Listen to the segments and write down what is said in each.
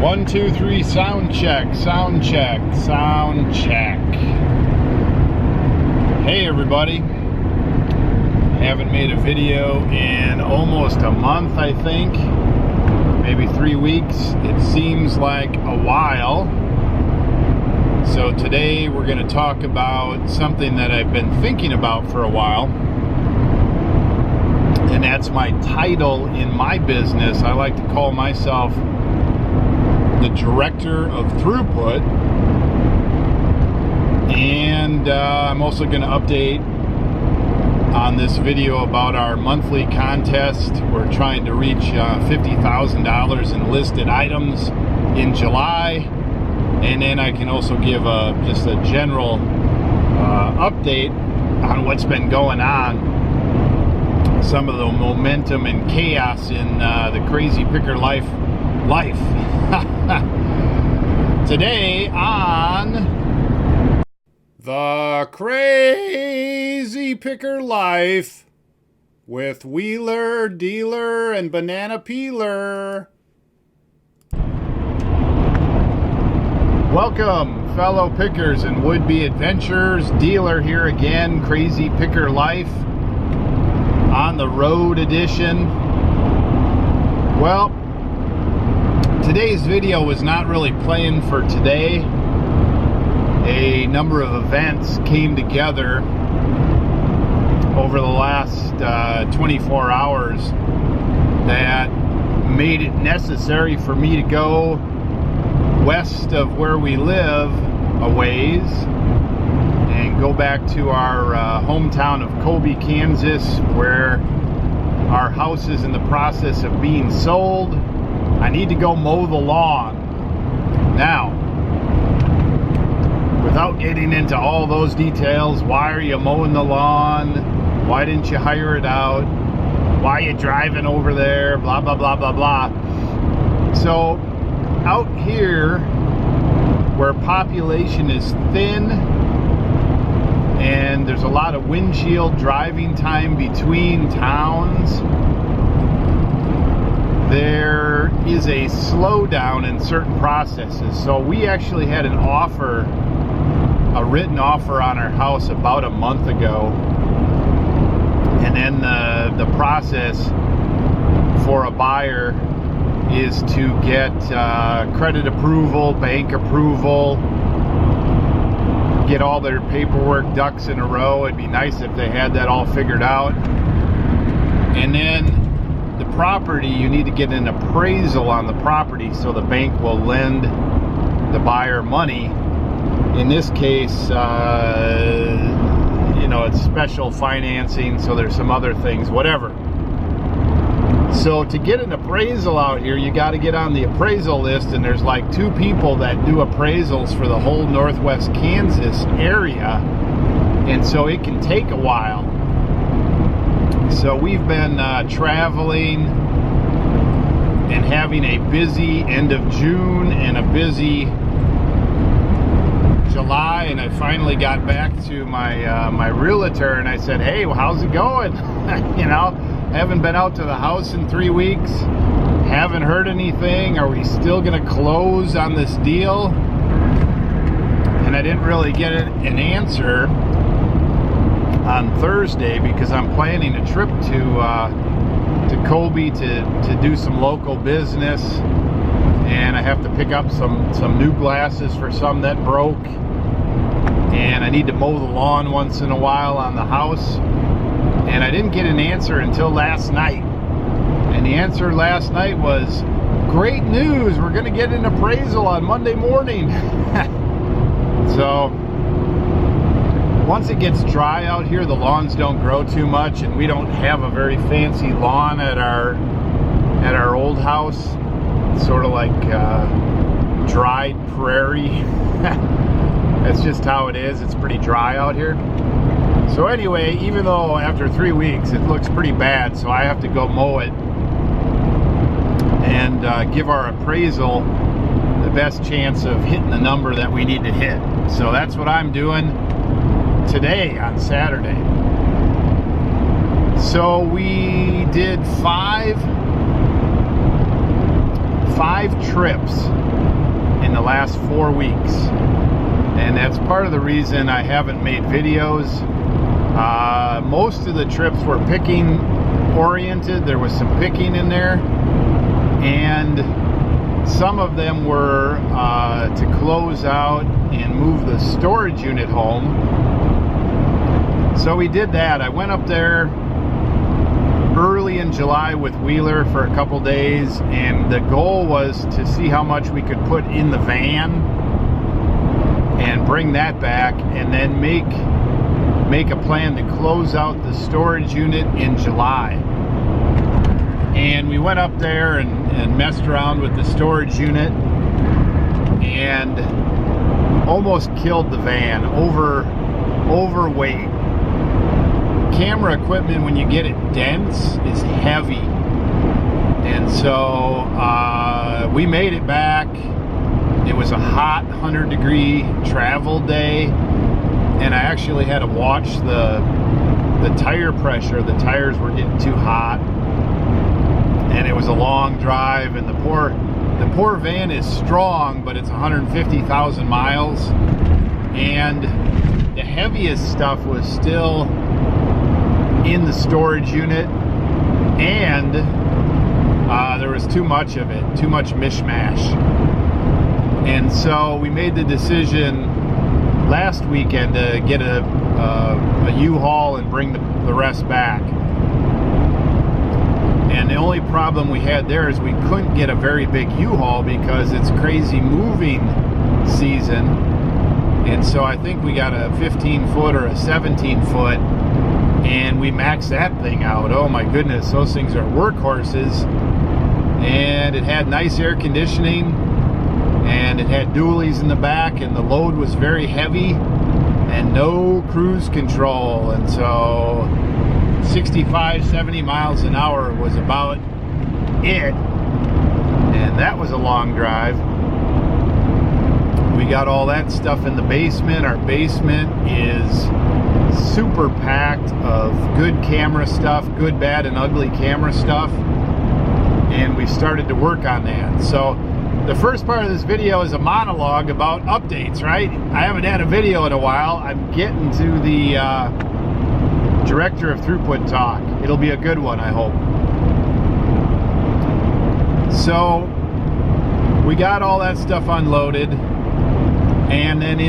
1, 2, 3, sound check, sound check, sound check. Hey everybody. Haven't made a video in almost a month, I think. Maybe 3 weeks. It seems like a while. So today we're going to talk about something that I've been thinking about for a while. And that's my title in my business. I like to call myself the director of Throughput, and I'm also going to update on this video about our monthly contest. We're trying to reach $50,000 in listed items in July, and then I can also give just a general update on what's been going on, some of the momentum and chaos in the crazy picker life. Today on the Crazy Picker Life with Wheeler, Dealer, and Banana Peeler. Welcome, fellow pickers and would-be adventurers. Dealer here again, Crazy Picker Life on the road edition. Well, today's video was not really planned for today. A number of events came together over the last 24 hours that made it necessary for me to go west of where we live a ways and go back to our hometown of Colby, Kansas, where our house is in the process of being sold. I need to go mow the lawn. Now, without getting into all those details, why are you mowing the lawn? Why didn't you hire it out? Why are you driving over there? Blah, blah, blah, blah, blah. So, out here, where population is thin, and there's a lot of windshield driving time between towns, there is a slowdown in certain processes. So we actually had an offer, a written offer on our house about a month ago, and then the process for a buyer is to get credit approval, bank approval, get all their paperwork ducks in a row. It'd be nice if they had that all figured out. And then the property, you need to get an appraisal on the property so the bank will lend the buyer money. In this case, it's special financing, so there's some other things, whatever. So to get an appraisal out here, you got to get on the appraisal list, and there's like 2 people that do appraisals for the whole northwest Kansas area, and so it can take a while. So we've been traveling and having a busy end of June and a busy July, and I finally got back to my realtor, and I said, hey, well, how's it going? Haven't been out to the house in 3 weeks, haven't heard anything. Are we still going to close on this deal? And I didn't really get an answer on Thursday because I'm planning a trip to Colby to do some local business, and I have to pick up some new glasses for some that broke, and I need to mow the lawn once in a while on the house. And I didn't get an answer until last night. And the answer last night was, great news, we're going to get an appraisal on Monday morning. So, once it gets dry out here, the lawns don't grow too much, and we don't have a very fancy lawn at our old house. It's sort of like dried prairie. That's just how it is. It's pretty dry out here. So anyway, even though after 3 weeks it looks pretty bad, so I have to go mow it and give our appraisal the best chance of hitting the number that we need to hit. So that's what I'm doing today on Saturday. So we did five 5 trips in the last 4 weeks. And that's part of the reason I haven't made videos. Most of the trips were picking oriented. There was some picking in there. And some of them were to close out and move the storage unit home. So we did that. I went up there early in July with Wheeler for a couple days, and the goal was to see how much we could put in the van and bring that back, and then make a plan to close out the storage unit in July. And we went up there and messed around with the storage unit and almost killed the van. Overweight. Camera equipment, when you get it dense, is heavy. And so we made it back. It was a hot 100-degree travel day, and I actually had to watch the tire pressure. The tires were getting too hot, and it was a long drive, and the poor van is strong, but it's 150,000 miles, and the heaviest stuff was still in the storage unit, and there was too much of it, too much mishmash. And so we made the decision last weekend to get a U-Haul and bring the rest back. And the only problem we had there is we couldn't get a very big U-Haul because it's crazy moving season. And so I think we got a 15-foot or a 17-foot, and we maxed that thing out. Oh my goodness, those things are workhorses. And it had nice air conditioning, and it had dualies in the back, and the load was very heavy, and no cruise control. And so 65, 70 miles an hour was about it. And that was a long drive. We got all that stuff in the basement. Our basement is super packed of good camera stuff, good, bad, and ugly camera stuff. And we started to work on that. So the first part of this video is a monologue about updates, right? I haven't had a video in a while. I'm getting to the director of Throughput talk. It'll be a good one, I hope. So we got all that stuff unloaded, and then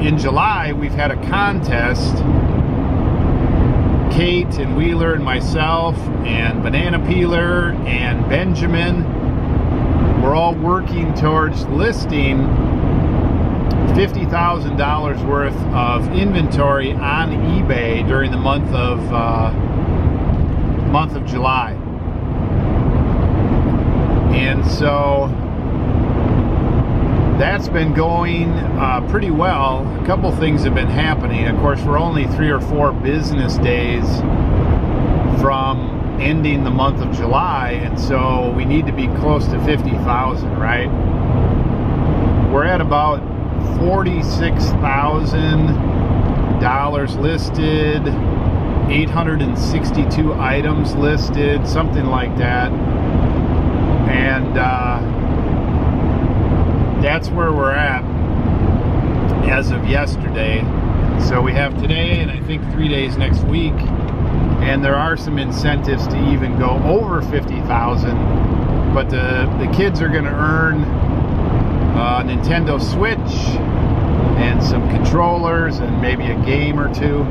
in July we've had a contest. Kate and Wheeler and myself and Banana Peeler and Benjamin, we're all working towards listing $50,000 worth of inventory on eBay during the month of July. And so that's been going pretty well. A couple things have been happening. Of course, we're only 3 or 4 business days from ending the month of July, and so we need to be close to 50,000, right? We're at about $46,000 listed, 862 items listed, something like that. And that's where we're at as of yesterday. So we have today and I think 3 days next week, and there are some incentives to even go over 50,000, but the kids are going to earn a Nintendo Switch and some controllers and maybe a game or two,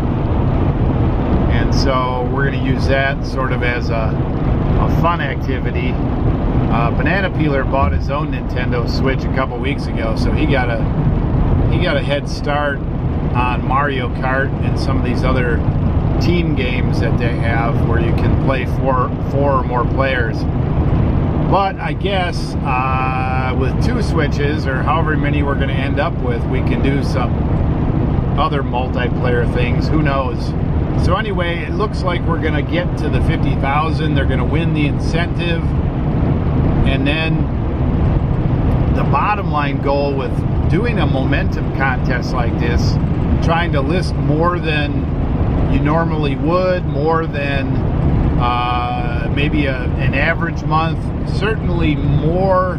and so we're going to use that sort of as a fun activity. Banana Peeler bought his own Nintendo Switch a couple weeks ago, so he got a head start on Mario Kart and some of these other team games that they have where you can play four or more players. But I guess with 2 Switches, or however many we're going to end up with, we can do some other multiplayer things. Who knows? So anyway, it looks like we're going to get to the 50,000. They're going to win the incentive. And then the bottom line goal with doing a momentum contest like this, trying to list more than you normally would, more than maybe an average month, certainly more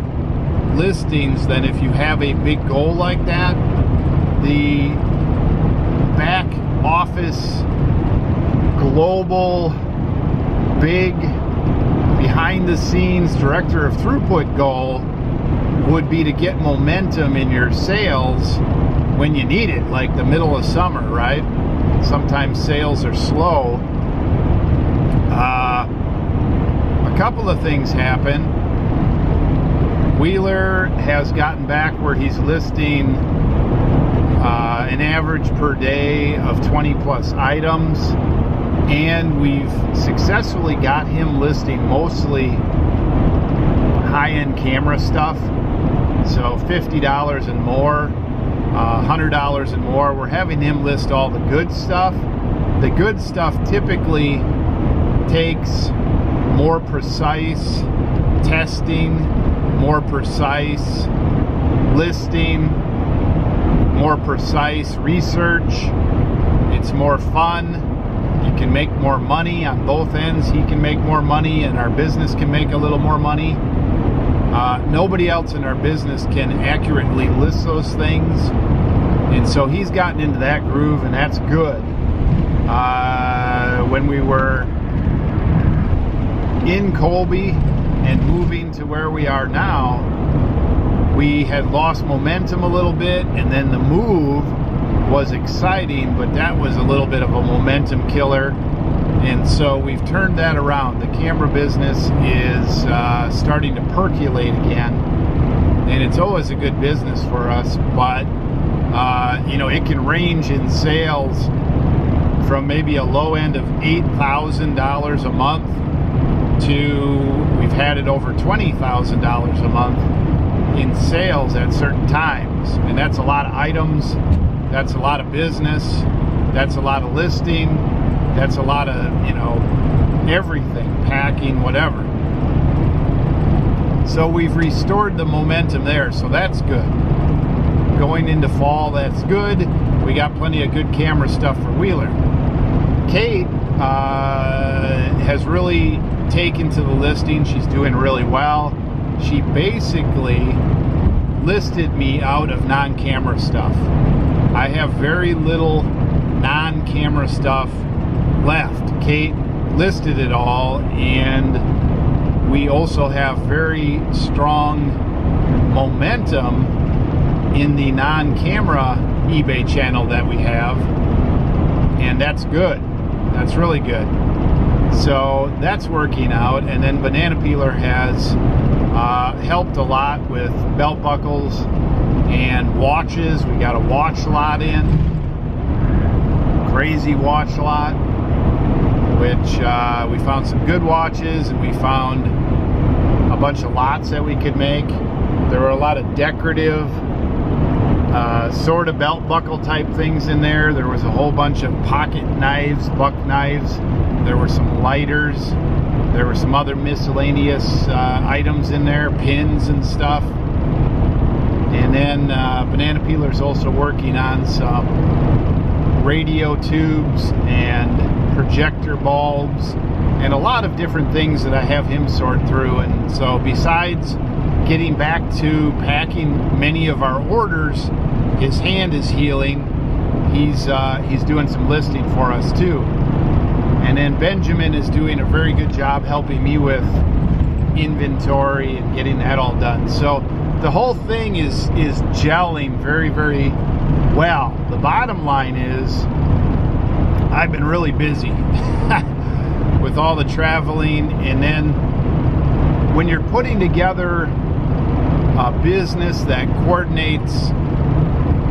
listings than if you have a big goal like that. The back office, global, big, behind the scenes director of throughput goal would be to get momentum in your sales when you need it, like the middle of summer, right? Sometimes sales are slow. A couple of things happen. Wheeler has gotten back where he's listing an average per day of 20 plus items, and we've successfully got him listing mostly high-end camera stuff, so $50 and more, $100 and more. We're having him list all the good stuff. The good stuff typically takes more precise testing, more precise listing, more precise research. It's more fun. You can make more money on both ends. He can make more money, and our business can make a little more money. Nobody else in our business can accurately list those things, and so he's gotten into that groove, and that's good. When we were in Colby and moving to where we are now, we had lost momentum a little bit, and then the move was exciting, but that was a little bit of a momentum killer, and so we've turned that around. The camera business is starting to percolate again, and it's always a good business for us, but you know, it can range in sales from maybe a low end of $8,000 a month to we've had it over $20,000 a month in sales at certain times, and that's a lot of items, that's a lot of business, that's a lot of listing, that's a lot of, you know, everything, packing, whatever. So we've restored the momentum there, so that's good. Going into fall, that's good. We got plenty of good camera stuff for Wheeler. Kate has really taken to the listing. She's doing really well. She basically listed me out of non-camera stuff. I have very little non-camera stuff left. Kate listed it all, and we also have very strong momentum in the non-camera eBay channel that we have, and that's good. That's really good. So that's working out. And then Banana Peeler has helped a lot with belt buckles and watches. We got a watch lot in, crazy watch lot, which we found some good watches, and we found a bunch of lots that we could make. There were a lot of decorative sort of belt buckle type things in there. There was a whole bunch of pocket knives, buck knives. There were some lighters. There were some other miscellaneous items in there, pins and stuff. And then Banana Peeler's also working on some radio tubes and projector bulbs and a lot of different things that I have him sort through. And so besides getting back to packing many of our orders, his hand is healing. He's doing some listing for us too. And then Benjamin is doing a very good job helping me with inventory and getting that all done. So the whole thing is gelling very, very well. The bottom line is I've been really busy with all the traveling, and then when you're putting together a business that coordinates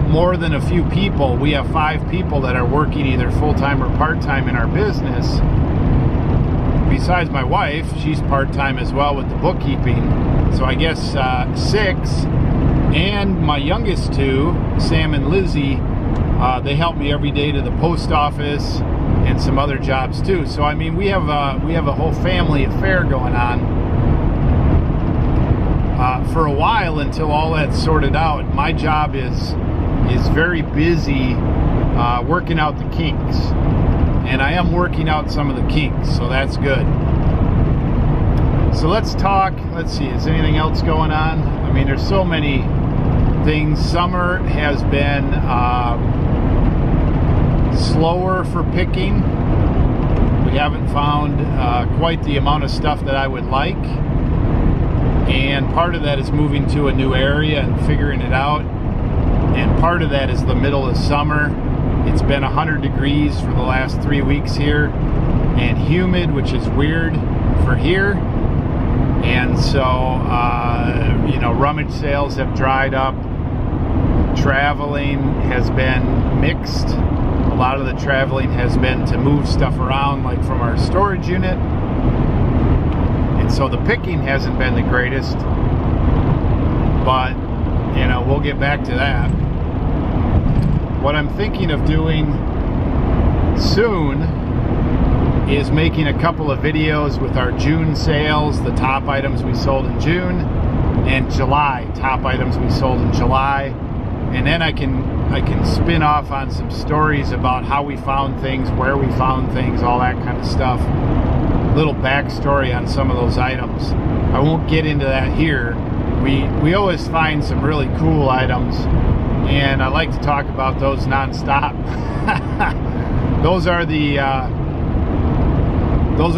more than a few people, we have 5 people that are working either full-time or part-time in our business. Besides my wife, she's part-time as well with the bookkeeping. So I guess 6, and my youngest 2, Sam and Lizzie, they help me every day to the post office and some other jobs too. So I mean, we have a whole family affair going on. For a while, until all that's sorted out, my job is very busy working out the kinks, and I am working out some of the kinks, so that's good. So let's talk. Let's see, is anything else going on? I mean, there's so many things. Summer has been slower for picking. We haven't found quite the amount of stuff that I would like. And part of that is moving to a new area and figuring it out. And part of that is the middle of summer. It's been 100 degrees for the last 3 weeks here, and humid, which is weird for here. And so, rummage sales have dried up. Traveling has been mixed. A lot of the traveling has been to move stuff around, like from our storage unit. And so the picking hasn't been the greatest. But, we'll get back to that. What I'm thinking of doing soon is making a couple of videos with our June sales, the top items we sold in June, and July, top items we sold in July. And then I can spin off on some stories about how we found things, where we found things, all that kind of stuff. Little backstory on some of those items. I won't get into that here. We always find some really cool items, and I like to talk about those nonstop. Those are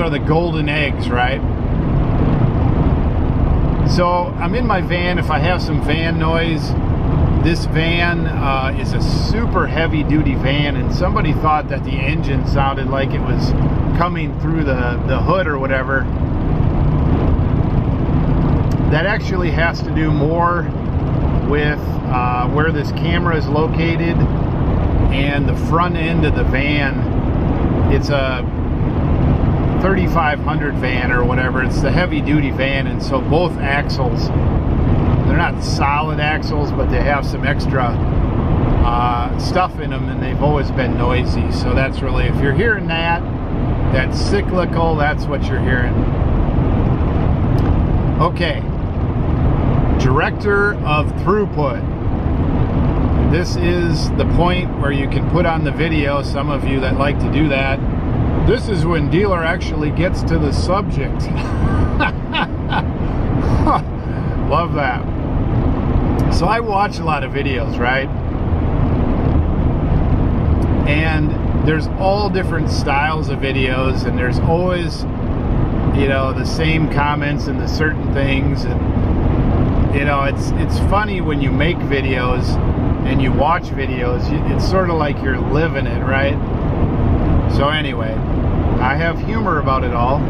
the golden eggs, right? So I'm in my van. If I have some van noise, this van is a super heavy duty van, and somebody thought that the engine sounded like it was coming through the hood or whatever. That actually has to do more with where this camera is located and the front end of the van. It's a 3500 van or whatever. It's the heavy duty van, and so both axles, they're not solid axles, but they have some extra stuff in them, and they've always been noisy. So that's really, if you're hearing that, that's cyclical. That's what you're hearing. Okay, director of throughput. This is the point where you can put on the video, some of you that like to do that. This is when dealer actually gets to the subject. Love that. So I watch a lot of videos, right? And there's all different styles of videos, and there's always, the same comments and the certain things. And, it's funny when you make videos and you watch videos, it's sort of like you're living it, right? So anyway, I have humor about it all.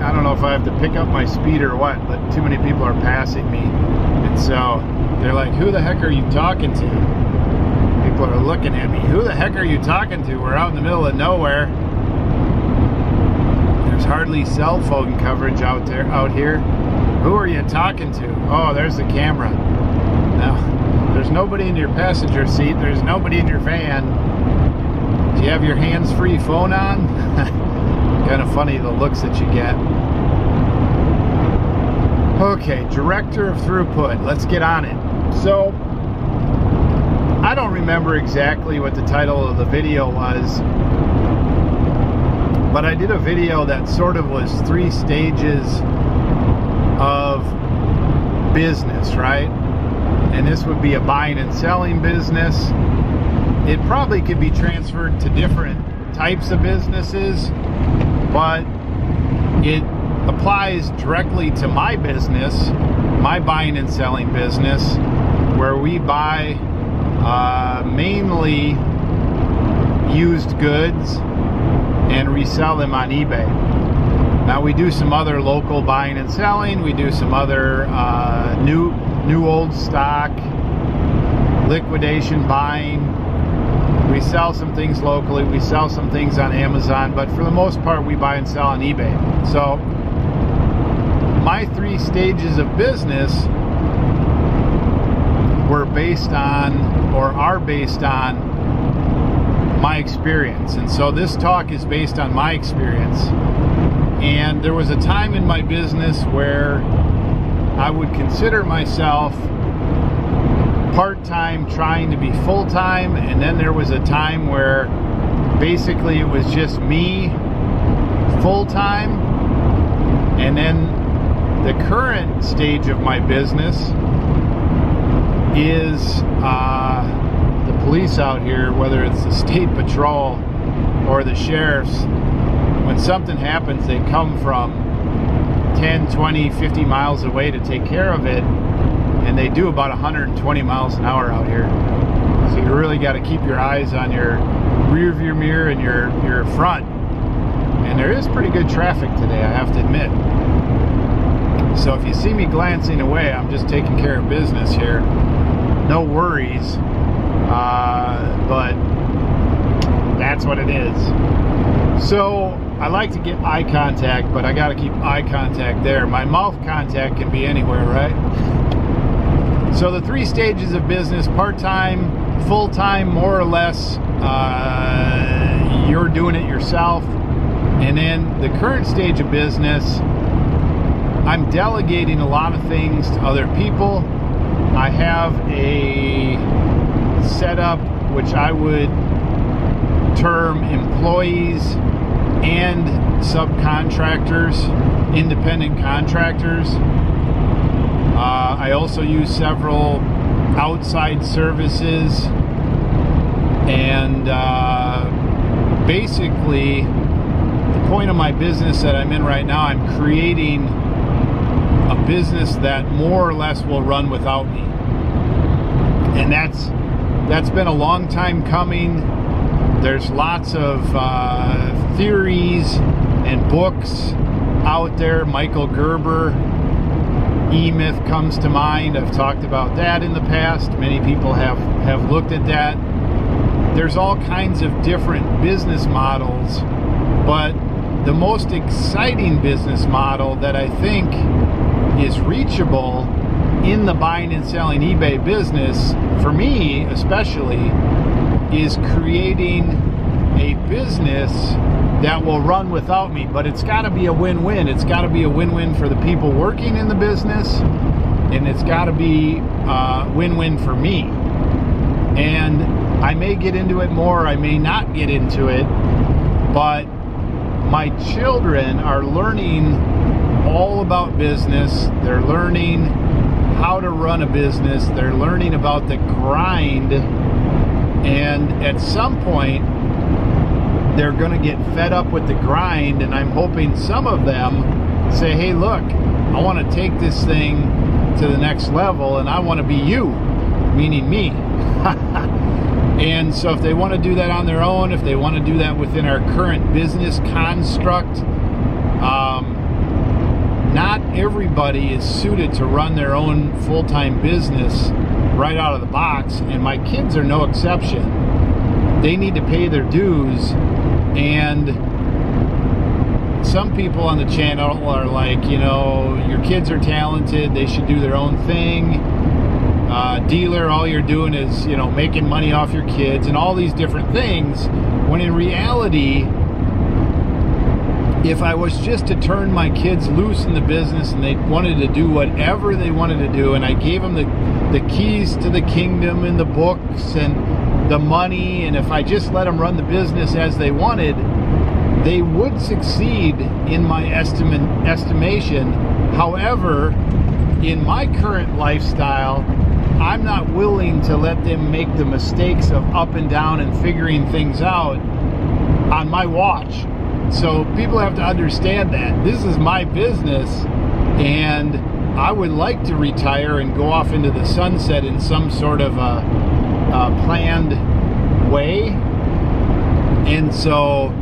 I don't know if I have to pick up my speed or what, but too many people are passing me. And so they're like, who the heck are you talking to? People are looking at me. Who the heck are you talking to? We're out in the middle of nowhere. There's hardly cell phone coverage out here. Who are you talking to? Oh, there's the camera. Now, there's nobody in your passenger seat. There's nobody in your van. Do you have your hands-free phone on? Kind of funny the looks that you get. Okay, director of throughput. Let's get on it. So, I don't remember exactly what the title of the video was, but I did a video that sort of was 3 stages of business, right? And this would be a buying and selling business. It probably could be transferred to different types of businesses, but it applies directly to my business, my buying and selling business, where we buy mainly used goods and resell them on eBay. Now we do some other local buying and selling. We do some other new old stock, liquidation buying. We sell some things locally. We sell some things on Amazon, but for the most part, we buy and sell on eBay. So my 3 stages of business were based on, or are based on, my experience. And so this talk is based on my experience. And there was a time in my business where I would consider myself part-time trying to be full-time, and then there was a time where basically it was just me full-time. And then the current stage of my business is the police out here, whether it's the state patrol or the sheriffs. When something happens, they come from 10, 20, 50 miles away to take care of it, and they do about 120 miles an hour out here. So you really got to keep your eyes on your rear view mirror and your front. And there is pretty good traffic today, I have to admit. So if you see me glancing away, I'm just taking care of business here. No worries, but that's what it is. So I like to get eye contact, but I got to keep eye contact there. My mouth contact can be anywhere, right? So the 3 stages of business: part-time, full-time, more or less, you're doing it yourself. And then the current stage of business, I'm delegating a lot of things to other people. I have a setup which I would term employees and subcontractors, independent contractors. I also use several outside services, and basically the point of my business that I'm in right now, I'm creating a business that more or less will run without me. And that's been a long time coming. There's lots of theories and books out there. Michael Gerber, E-Myth comes to mind. I've talked about that in the past. Many people have looked at that. There's all kinds of different business models, but the most exciting business model that I think is reachable in the buying and selling eBay business, for me especially, is creating a business that will run without me. But it's got to be a win-win. It's got to be a win-win for the people working in the business, and it's got to be a win-win for me. And I may get into it more, I may not get into it, but my children are learning all about business. They're learning how to run a business. They're learning about the grind. And at some point, they're going to get fed up with the grind. And I'm hoping some of them say, hey, look, I want to take this thing to the next level, and I want to be you, meaning me. And so if they want to do that on their own, if they want to do that within our current business construct, not everybody is suited to run their own full-time business right out of the box, and my kids are no exception. They need to pay their dues, and some people on the channel are like, you know, your kids are talented, they should do their own thing. Dealer, all you're doing is, you know, making money off your kids and all these different things, when in reality, if I was just to turn my kids loose in the business and they wanted to do whatever they wanted to do, and I gave them the keys to the kingdom and the books and the money, and if I just let them run the business as they wanted, they would succeed in my estimation. However, in my current lifestyle, I'm not willing to let them make the mistakes of up and down and figuring things out on my watch. So people have to understand that this is my business, and I would like to retire and go off into the sunset in some sort of a planned way. And so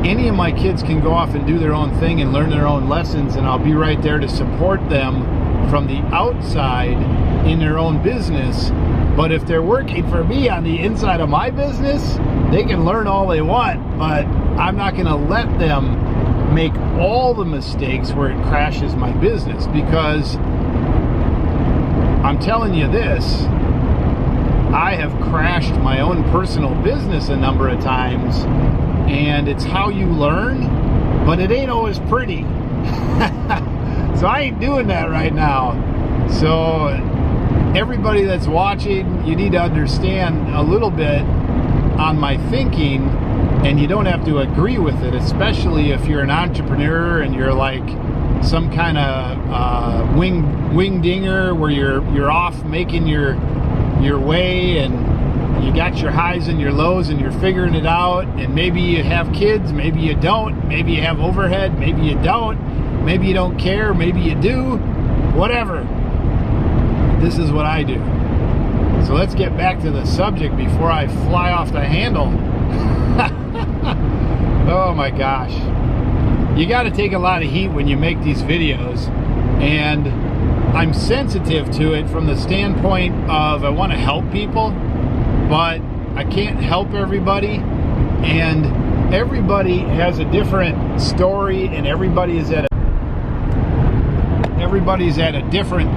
any of my kids can go off and do their own thing and learn their own lessons, and I'll be right there to support them from the outside in their own business. But if they're working for me on the inside of my business, they can learn all they want, but I'm not going to let them make all the mistakes where it crashes my business, because I'm telling you this, I have crashed my own personal business a number of times, and it's how you learn, but it ain't always pretty. So I ain't doing that right now. So everybody that's watching, you need to understand a little bit on my thinking and you don't have to agree with it, especially if you're an entrepreneur and you're like some kind of wing dinger where you're off making your way, and you got your highs and your lows and you're figuring it out, and maybe you have kids, maybe you don't, maybe you have overhead, maybe you don't, maybe you don't care, maybe you do, whatever. This is what I do. So let's get back to the subject before I fly off the handle. Oh my gosh. You got to take a lot of heat when you make these videos, and I'm sensitive to it from the standpoint of I want to help people, but I can't help everybody, and everybody has a different story, and everybody's at a different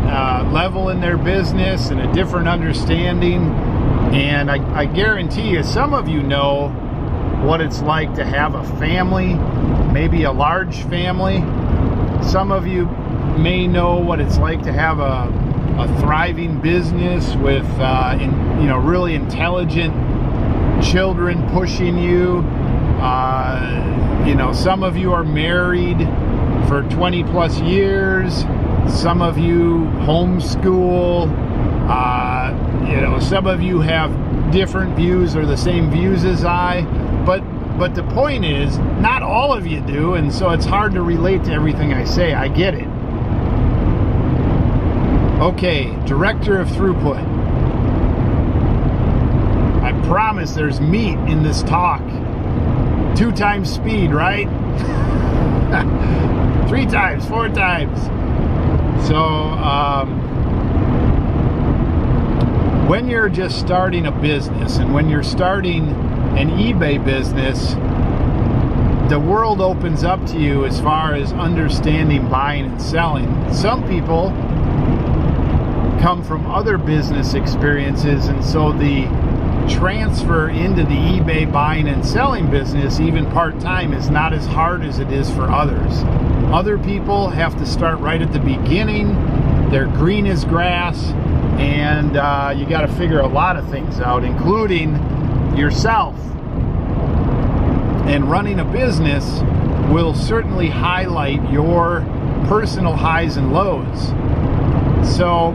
level in their business and a different understanding. And I guarantee you, some of you know what it's like to have a family, maybe a large family. Some of you may know what it's like to have a thriving business with really intelligent children pushing you. Some of you are married for 20 plus years. Some of you homeschool. Some of you have different views or the same views as I. But the point is, not all of you do, and so it's hard to relate to everything I say. I get it. Okay, director of Throughput. I promise there's meat in this talk. 2 times speed, right? 3 times, 4 times. So, when you're just starting a business, and when you're starting an eBay business, the world opens up to you as far as understanding buying and selling. Some people come from other business experiences, and so the transfer into the eBay buying and selling business, even part-time, is not as hard as it is for others. Other people have to start right at the beginning. They're green as grass, and you got to figure a lot of things out, including yourself. And running a business will certainly highlight your personal highs and lows. So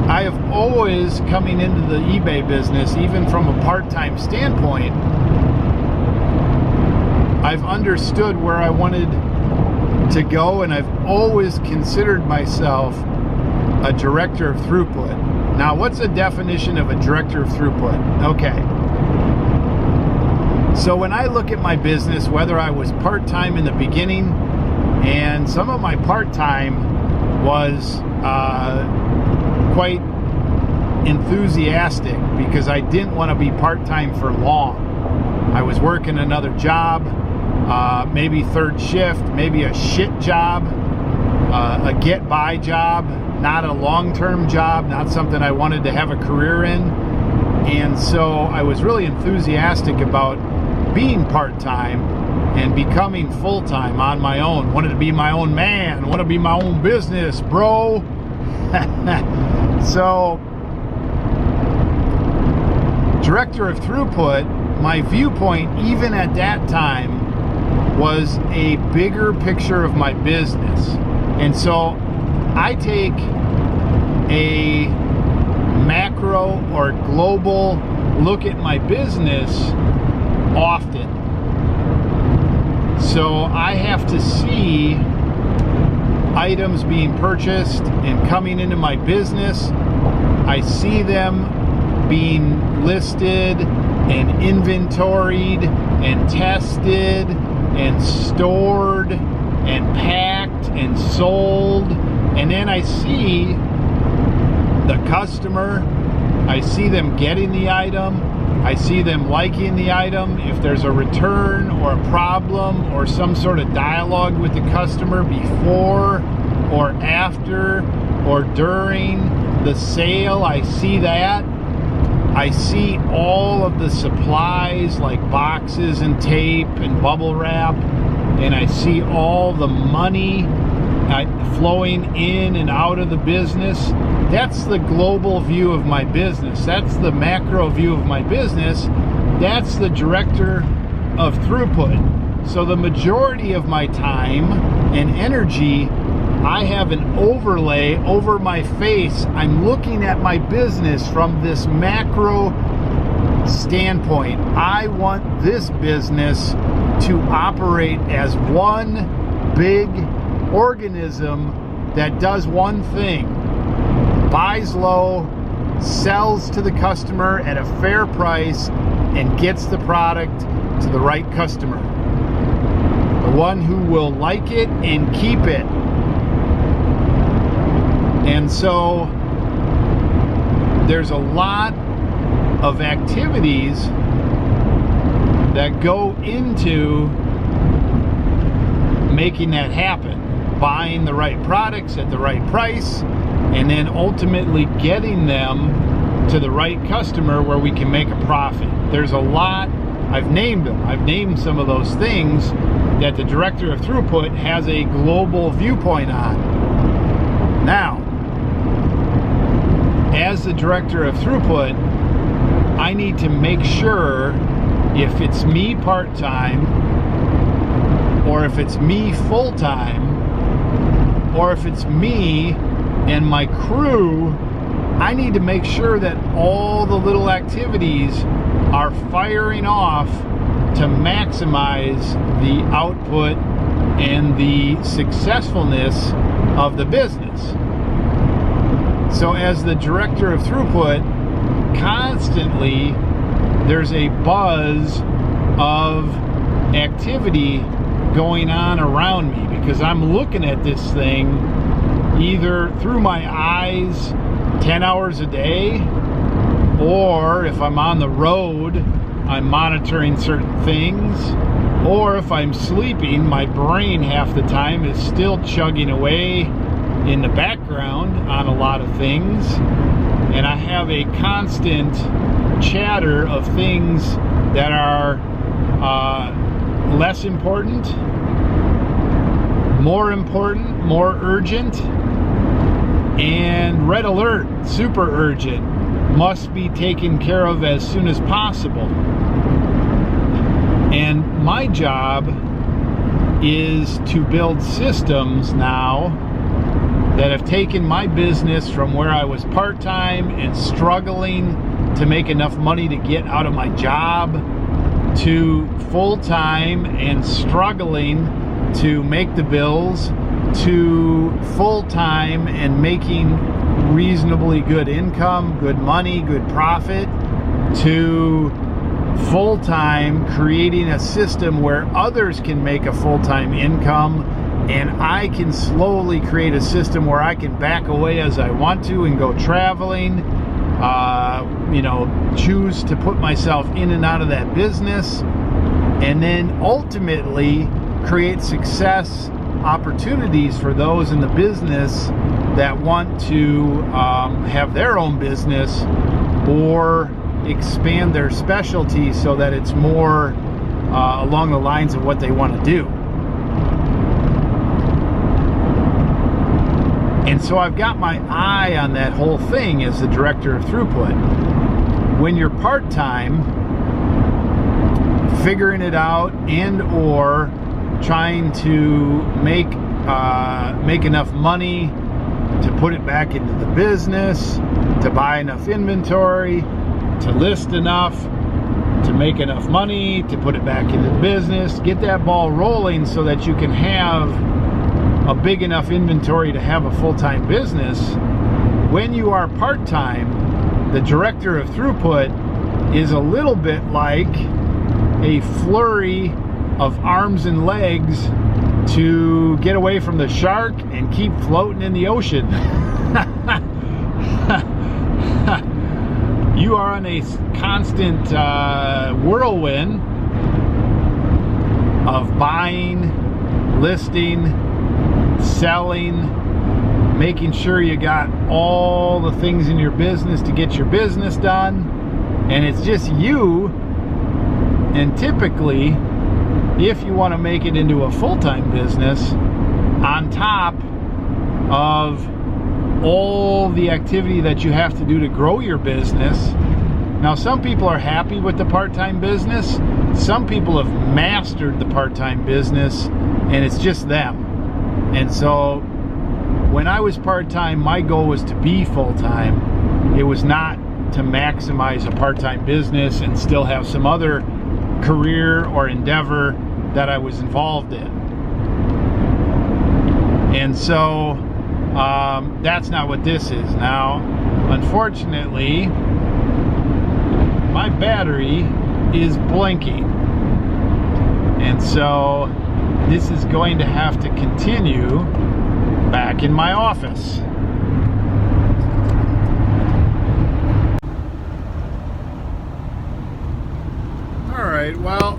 I have always, coming into the eBay business, even from a part-time standpoint, I've understood where I wanted to go, and I've always considered myself a director of Throughput. Now, what's the definition of a director of Throughput? Okay. So when I look at my business, whether I was part-time in the beginning, and some of my part-time was quite enthusiastic because I didn't want to be part-time for long. I was working another job, maybe third shift, maybe a shit job, a get-by job, not a long-term job, not something I wanted to have a career in. And so I was really enthusiastic about being part-time and becoming full-time on my own. Wanted to be my own man, wanted to be my own business, bro. So, director of Throughput, my viewpoint even at that time was a bigger picture of my business. And so I take a macro or global look at my business often. So I have to see items being purchased and coming into my business. I see them being listed and inventoried and tested and stored and packed and sold. And then I see the customer, I see them getting the item, I see them liking the item. If there's a return or a problem or some sort of dialogue with the customer before or after or during the sale, I see that. I see all of the supplies like boxes and tape and bubble wrap, and I see all the money flowing in and out of the business. That's the global view of my business. That's the macro view of my business. That's the director of Throughput. So the majority of my time and energy, I have an overlay over my face. I'm looking at my business from this macro standpoint. I want this business to operate as one big organism that does one thing: buys low, sells to the customer at a fair price, and gets the product to the right customer, the one who will like it and keep it. And so there's a lot of activities that go into making that happen. Buying the right products at the right price, and then ultimately getting them to the right customer where we can make a profit. There's a lot. I've named them. I've named some of those things that the director of Throughput has a global viewpoint on. Now, as the director of Throughput, I need to make sure, if it's me part-time, or if it's me full-time, or if it's me and my crew, I need to make sure that all the little activities are firing off to maximize the output and the successfulness of the business. So as the director of Throughput, constantly there's a buzz of activity going on around me, because I'm looking at this thing either through my eyes 10 hours a day, or if I'm on the road, I'm monitoring certain things, or if I'm sleeping, my brain half the time is still chugging away in the background on a lot of things, and I have a constant chatter of things that are less important, more urgent, and red alert, super urgent, must be taken care of as soon as possible. And my job is to build systems now that have taken my business from where I was part-time and struggling to make enough money to get out of my job, to full-time and struggling to make the bills, to full-time and making reasonably good income, good money, good profit, to full-time creating a system where others can make a full-time income, and I can slowly create a system where I can back away as I want to and go traveling, choose to put myself in and out of that business, and then ultimately create success opportunities for those in the business that want to have their own business or expand their specialty so that it's more along the lines of what they want to do. And so I've got my eye on that whole thing as the director of Throughput. When you're part-time, figuring it out and or trying to make enough money to put it back into the business, to buy enough inventory, to list enough, to make enough money, to put it back into the business, get that ball rolling so that you can have a big enough inventory to have a full-time business. When you are part-time, the director of Throughput is a little bit like a flurry of arms and legs to get away from the shark and keep floating in the ocean. You are on a constant whirlwind of buying, listing, selling, making sure you got all the things in your business to get your business done, and it's just you. And typically, if you want to make it into a full-time business, on top of all the activity that you have to do to grow your business, Now, some people are happy with the part-time business. Some people have mastered the part-time business, and it's just them. And so when I was part-time, my goal was to be full-time. It was not to maximize a part-time business and still have some other career or endeavor that I was involved in. And so that's not what this is. Now, unfortunately, my battery is blinking. And so this is going to have to continue back in my office. All right, well,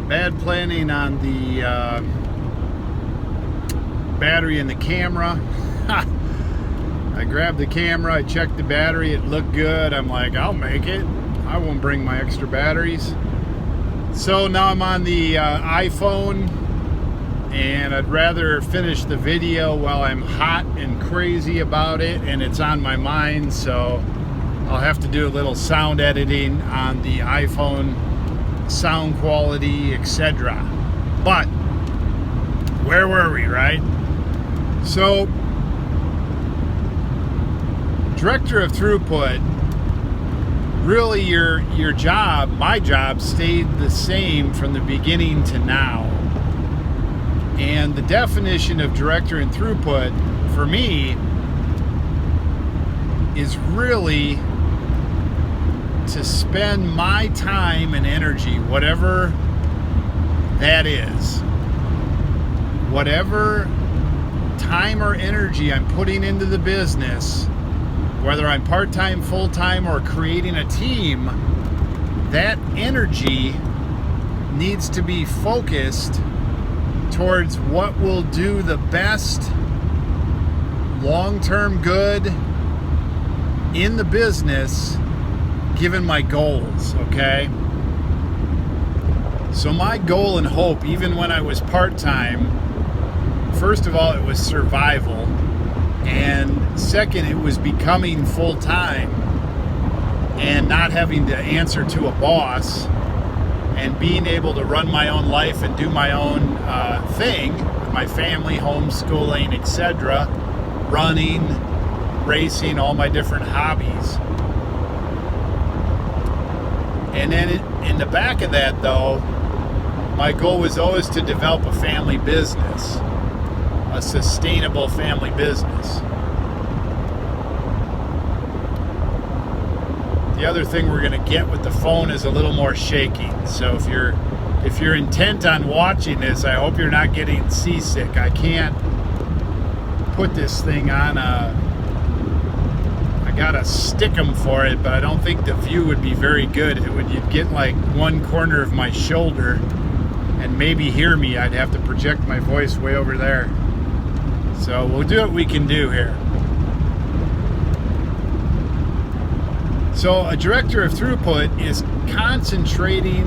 bad planning on the battery in the camera. I grabbed the camera, I checked the battery, it looked good. I'm like, I'll make it. I won't bring my extra batteries. So now I'm on the iPhone, and I'd rather finish the video while I'm hot and crazy about it and it's on my mind, so I'll have to do a little sound editing on the iPhone, sound quality, etc. But where were we, right? So, director of Throughput, really your job, my job, stayed the same from the beginning to now. And the definition of director in Throughput, for me, is really to spend my time and energy, whatever that is, whatever time or energy I'm putting into the business, whether I'm part-time, full-time, or creating a team, that energy needs to be focused towards what will do the best long-term good in the business given my goals, okay? So my goal and hope, even when I was part-time, first of all, it was survival. And second, it was becoming full-time and not having to answer to a boss and being able to run my own life and do my own thing with my family, homeschooling, etc., running, racing, all my different hobbies. And then in the back of that, though, my goal was always to develop a family business, a sustainable family business. The other thing we're going to get with the phone is a little more shaking. So if you're intent on watching this, I hope you're not getting seasick. I can't put this thing on I got a stickum for it, but I don't think the view would be very good. You'd get like one corner of my shoulder and maybe hear me. I'd have to project my voice way over there. So we'll do what we can do here. So a director of Throughput is concentrating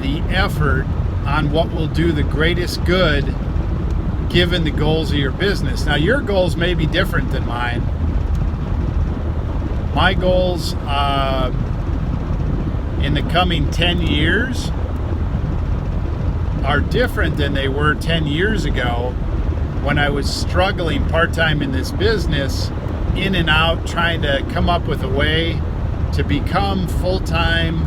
the effort on what will do the greatest good given the goals of your business. Now, your goals may be different than mine. My goals in the coming 10 years are different than they were 10 years ago when I was struggling part-time in this business, in and out, trying to come up with a way to become full-time,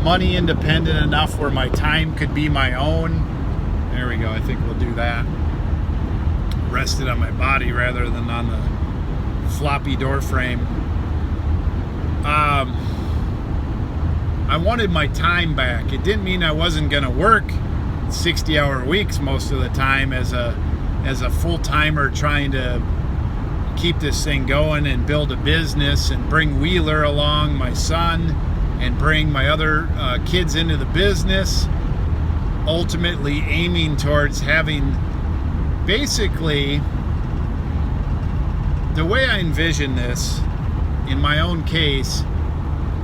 money independent enough where my time could be my own. There we go, I think we'll do that. Rest it on my body rather than on the floppy door frame. I wanted my time back. It didn't mean I wasn't gonna work 60-hour weeks most of the time as a full-timer trying to keep this thing going and build a business and bring Wheeler along, my son, and bring my other kids into the business, ultimately aiming towards having, basically, the way I envision this in my own case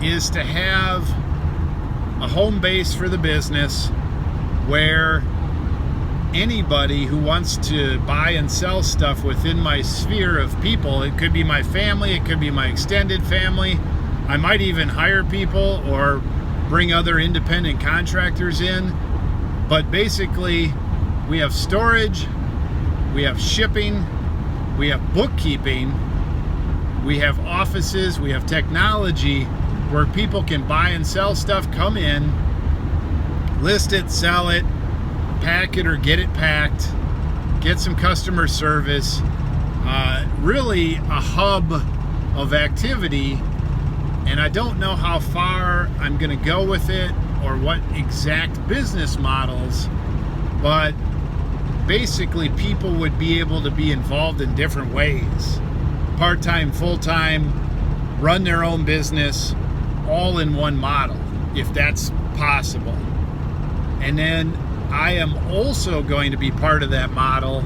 is to have a home base for the business where anybody who wants to buy and sell stuff within my sphere of people, it could be my family, it could be my extended family, I might even hire people or bring other independent contractors in. But basically, we have storage, we have shipping, we have bookkeeping, we have offices, we have technology where people can buy and sell stuff, come in, list it, sell it, pack it or get it packed, get some customer service. Really a hub of activity, and I don't know how far I'm going to go with it or what exact business models, but basically people would be able to be involved in different ways. Part-time, full-time, run their own business, all in one model, if that's possible. And then I am also going to be part of that model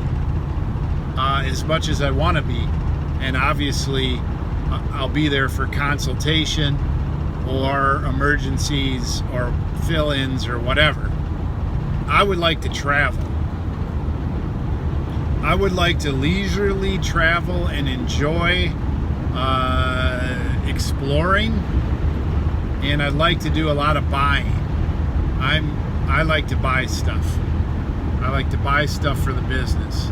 as much as I want to be. And obviously, I'll be there for consultation or emergencies or fill-ins or whatever. I would like to travel. I would like to leisurely travel and enjoy exploring, and I'd like to do a lot of buying. I like to buy stuff. I like to buy stuff for the business.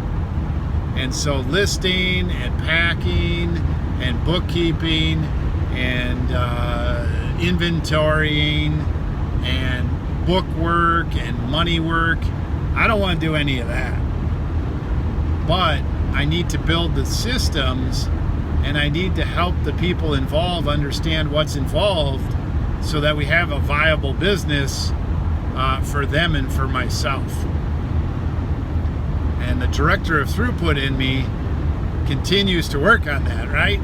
And so listing and packing and bookkeeping and inventorying and book work and money work, I don't want to do any of that. But I need to build the systems, and I need to help the people involved understand what's involved so that we have a viable business for them and for myself. And the director of Throughput in me continues to work on that, right?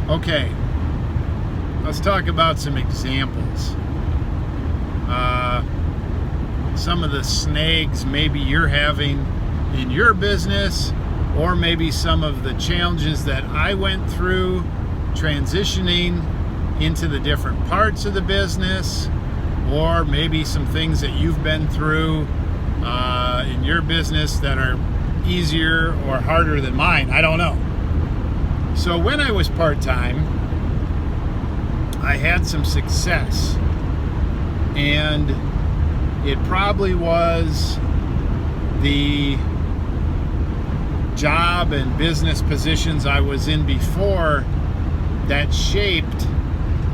Okay, let's talk about some examples. Some of the snags maybe you're having in your business, or maybe some of the challenges that I went through transitioning into the different parts of the business, or maybe some things that you've been through in your business that are easier or harder than mine. I don't know. So when I was part-time, I had some success, and it probably was the job and business positions I was in before that shaped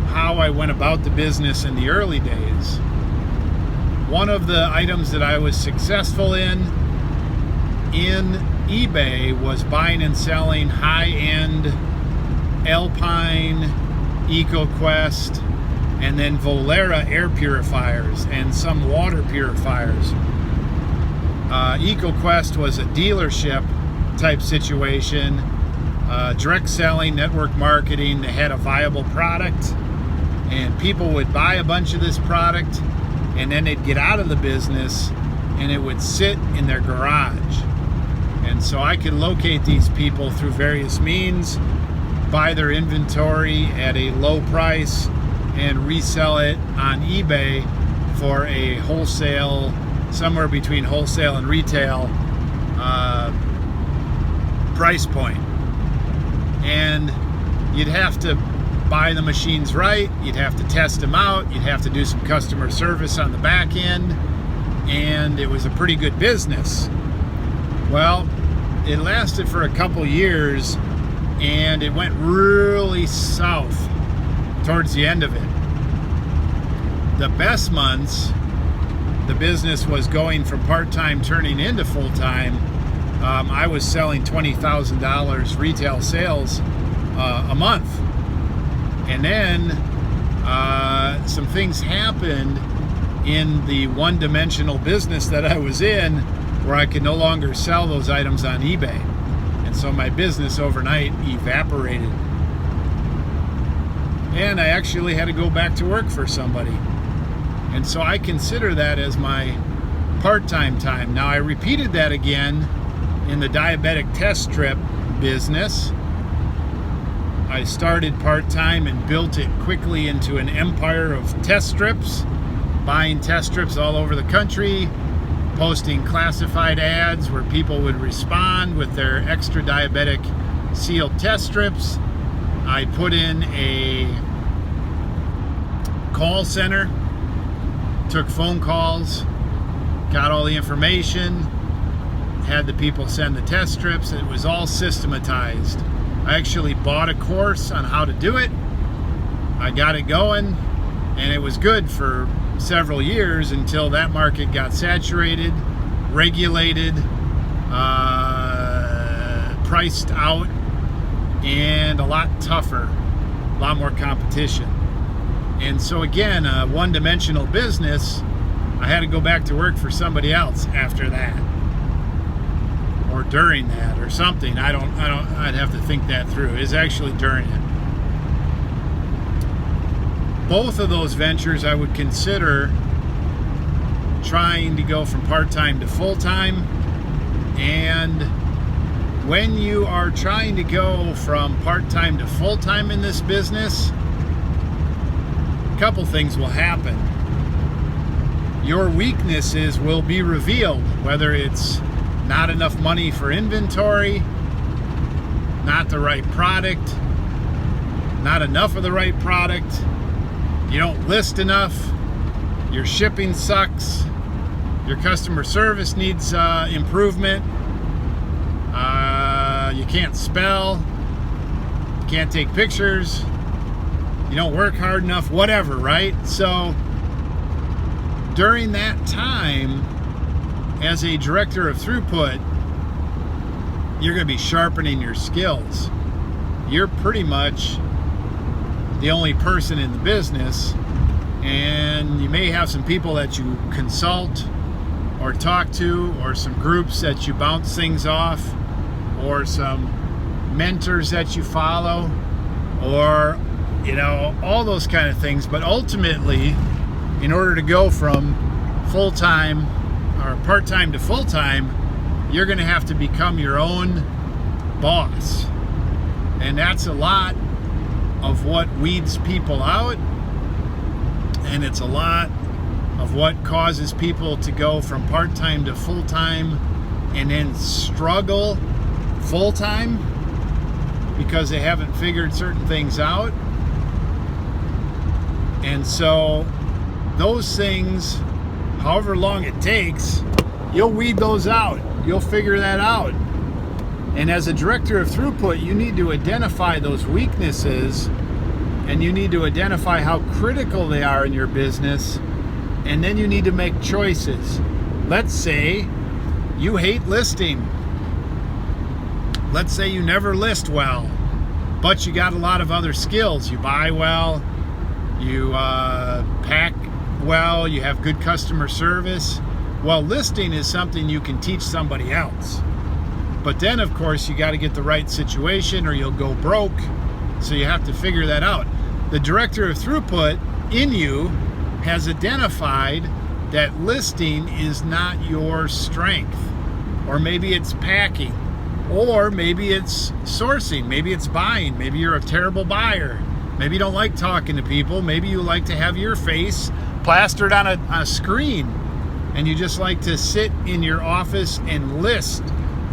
how I went about the business in the early days. One of the items that I was successful in eBay was buying and selling high-end Alpine, EcoQuest, and then Volera air purifiers and some water purifiers. EcoQuest was a dealership type situation, direct selling, network marketing. They had a viable product, and people would buy a bunch of this product, and then they'd get out of the business and it would sit in their garage. And so I could locate these people through various means, buy their inventory at a low price, and resell it on eBay for a wholesale, somewhere between wholesale and retail price point. And you'd have to buy the machines right, you'd have to test them out, you'd have to do some customer service on the back end, and it was a pretty good business. Well, it lasted for a couple years, and it went really south towards the end of it. The best months, the business was going from part-time turning into full-time. I was selling $20,000 retail sales a month. And then some things happened in the one-dimensional business that I was in where I could no longer sell those items on eBay. And so my business overnight evaporated. And I actually had to go back to work for somebody. And so I consider that as my part-time time. Now I repeated that again in the diabetic test strip business. I started part-time and built it quickly into an empire of test strips, buying test strips all over the country, posting classified ads where people would respond with their extra diabetic sealed test strips. I put in a call center, took phone calls, got all the information, had the people send the test strips. It was all systematized. I actually bought a course on how to do it. I got it going, and it was good for several years until that market got saturated, regulated, priced out, and a lot tougher, a lot more competition. And so again, a one-dimensional business, I had to go back to work for somebody else after that, or during that, or something. I'd have to think that through. It's actually during it. Both of those ventures I would consider trying to go from part-time to full-time. And when you are trying to go from part-time to full-time in this business, a couple things will happen. Your weaknesses will be revealed, whether it's not enough money for inventory, not the right product, not enough of the right product, you don't list enough, your shipping sucks, your customer service needs improvement, you can't spell, you can't take pictures, you don't work hard enough, whatever, right? So during that time, as a director of Throughput, you're going to be sharpening your skills. You're pretty much the only person in the business, and you may have some people that you consult or talk to, or some groups that you bounce things off, or some mentors that you follow, or all those kind of things. But ultimately, in order to go from full-time or part-time to full-time, you're going to have to become your own boss. And that's a lot of what weeds people out, and it's a lot of what causes people to go from part-time to full-time and then struggle full-time because they haven't figured certain things out. And so those things, however long it takes, you'll weed those out. You'll figure that out. And as a director of Throughput, you need to identify those weaknesses, and you need to identify how critical they are in your business, and then you need to make choices. Let's say you hate listing. Let's say you never list well, but you got a lot of other skills. You buy well, you pack well, you have good customer service. Well, listing is something you can teach somebody else. But then, of course, you got to get the right situation or you'll go broke. So you have to figure that out. The director of Throughput in you has identified that listing is not your strength. Or maybe it's packing. Or maybe it's sourcing. Maybe it's buying. Maybe you're a terrible buyer. Maybe you don't like talking to people. Maybe you like to have your face plastered on a screen. And you just like to sit in your office and list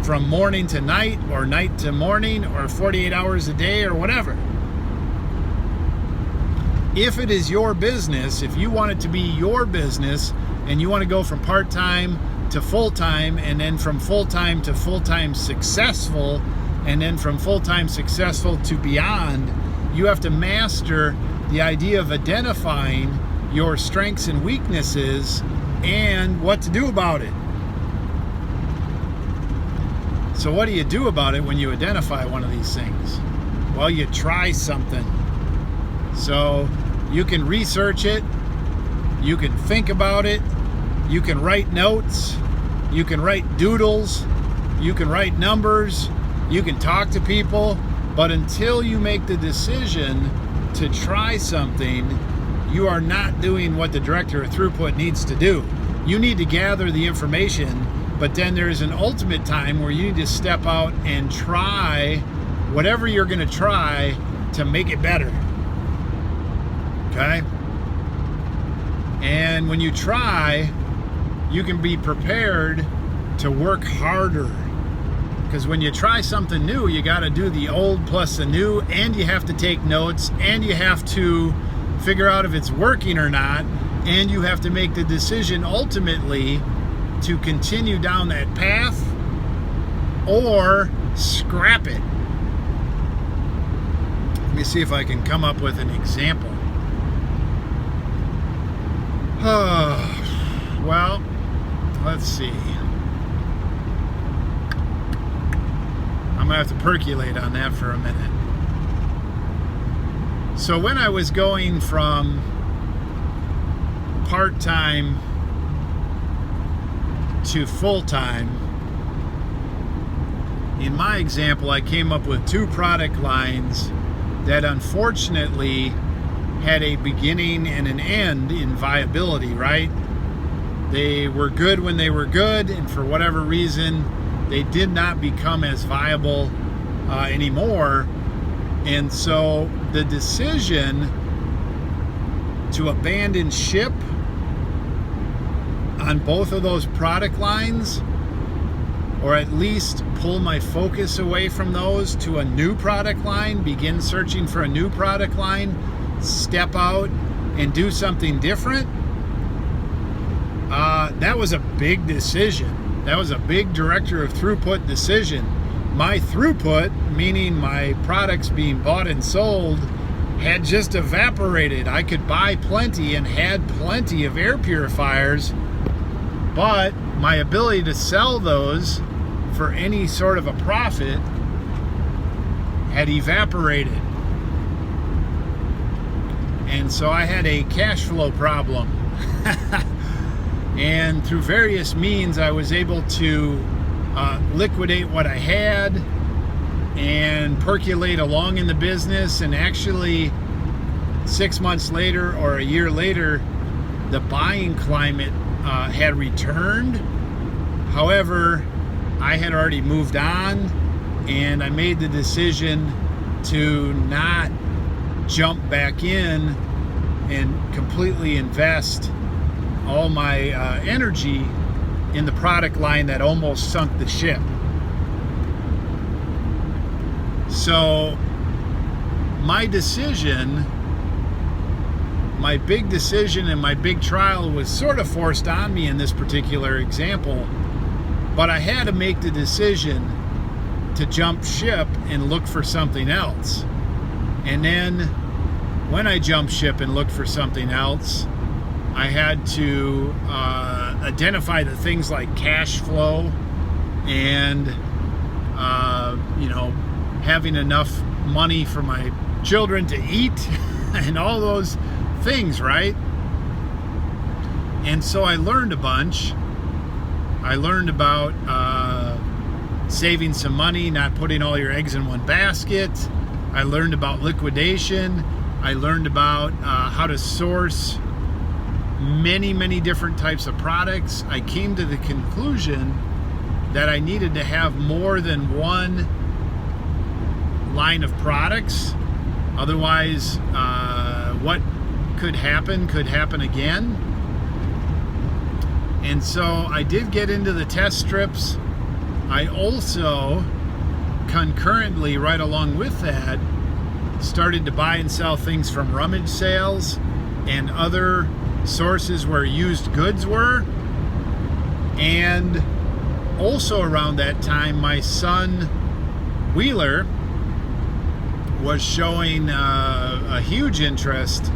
from morning to night, or night to morning, or 48 hours a day, or whatever. If it is your business, if you want it to be your business, and you want to go from part-time to full-time, and then from full-time to full-time successful, and then from full-time successful to beyond, you have to master the idea of identifying your strengths and weaknesses and what to do about it. So what do you do about it when you identify one of these things? Well, you try something. So you can research it, you can think about it, you can write notes, you can write doodles, you can write numbers, you can talk to people, but until you make the decision to try something, you are not doing what the director of Throughput needs to do. You need to gather the information, but then there's an ultimate time where you need to step out and try whatever you're going to try to make it better. Okay? And when you try, you can be prepared to work harder. Because when you try something new, you got to do the old plus the new, and you have to take notes, and you have to figure out if it's working or not, and you have to make the decision ultimately to continue down that path or scrap it. Let me see if I can come up with an example. Well, let's see. I'm gonna have to percolate on that for a minute. So when I was going from part-time to full-time, in my example, I came up with 2 product lines that unfortunately had a beginning and an end in viability, right? They were good when they were good, and for whatever reason, they did not become as viable anymore. And so the decision to abandon ship on both of those product lines, or at least pull my focus away from those to a new product line, begin searching for a new product line, step out and do something different, that was a big decision. That was a big director of throughput decision. My throughput, meaning my products being bought and sold, had just evaporated. I could buy plenty and had plenty of air purifiers, but my ability to sell those for any sort of a profit had evaporated. And so I had a cash flow problem. And through various means, I was able to liquidate what I had and percolate along in the business. And actually, 6 months later or a year later, the buying climate had returned. However, I had already moved on, and I made the decision to not jump back in and completely invest all my energy in the product line that almost sunk the ship. So my decision, my big decision and my big trial was sort of forced on me in this particular example, but I had to make the decision to jump ship and look for something else. And then when I jumped ship and looked for something else, I had to identify the things like cash flow and having enough money for my children to eat and all those things, right? And so I learned a bunch. I learned about saving some money, not putting all your eggs in one basket. I learned about liquidation. I learned about how to source many different types of products. I came to the conclusion that I needed to have more than one line of products. Otherwise, what could happen again. And so I did get into the test strips. I also concurrently, right along with that, started to buy and sell things from rummage sales and other sources where used goods were. And also around that time, my son Wheeler was showing a huge interest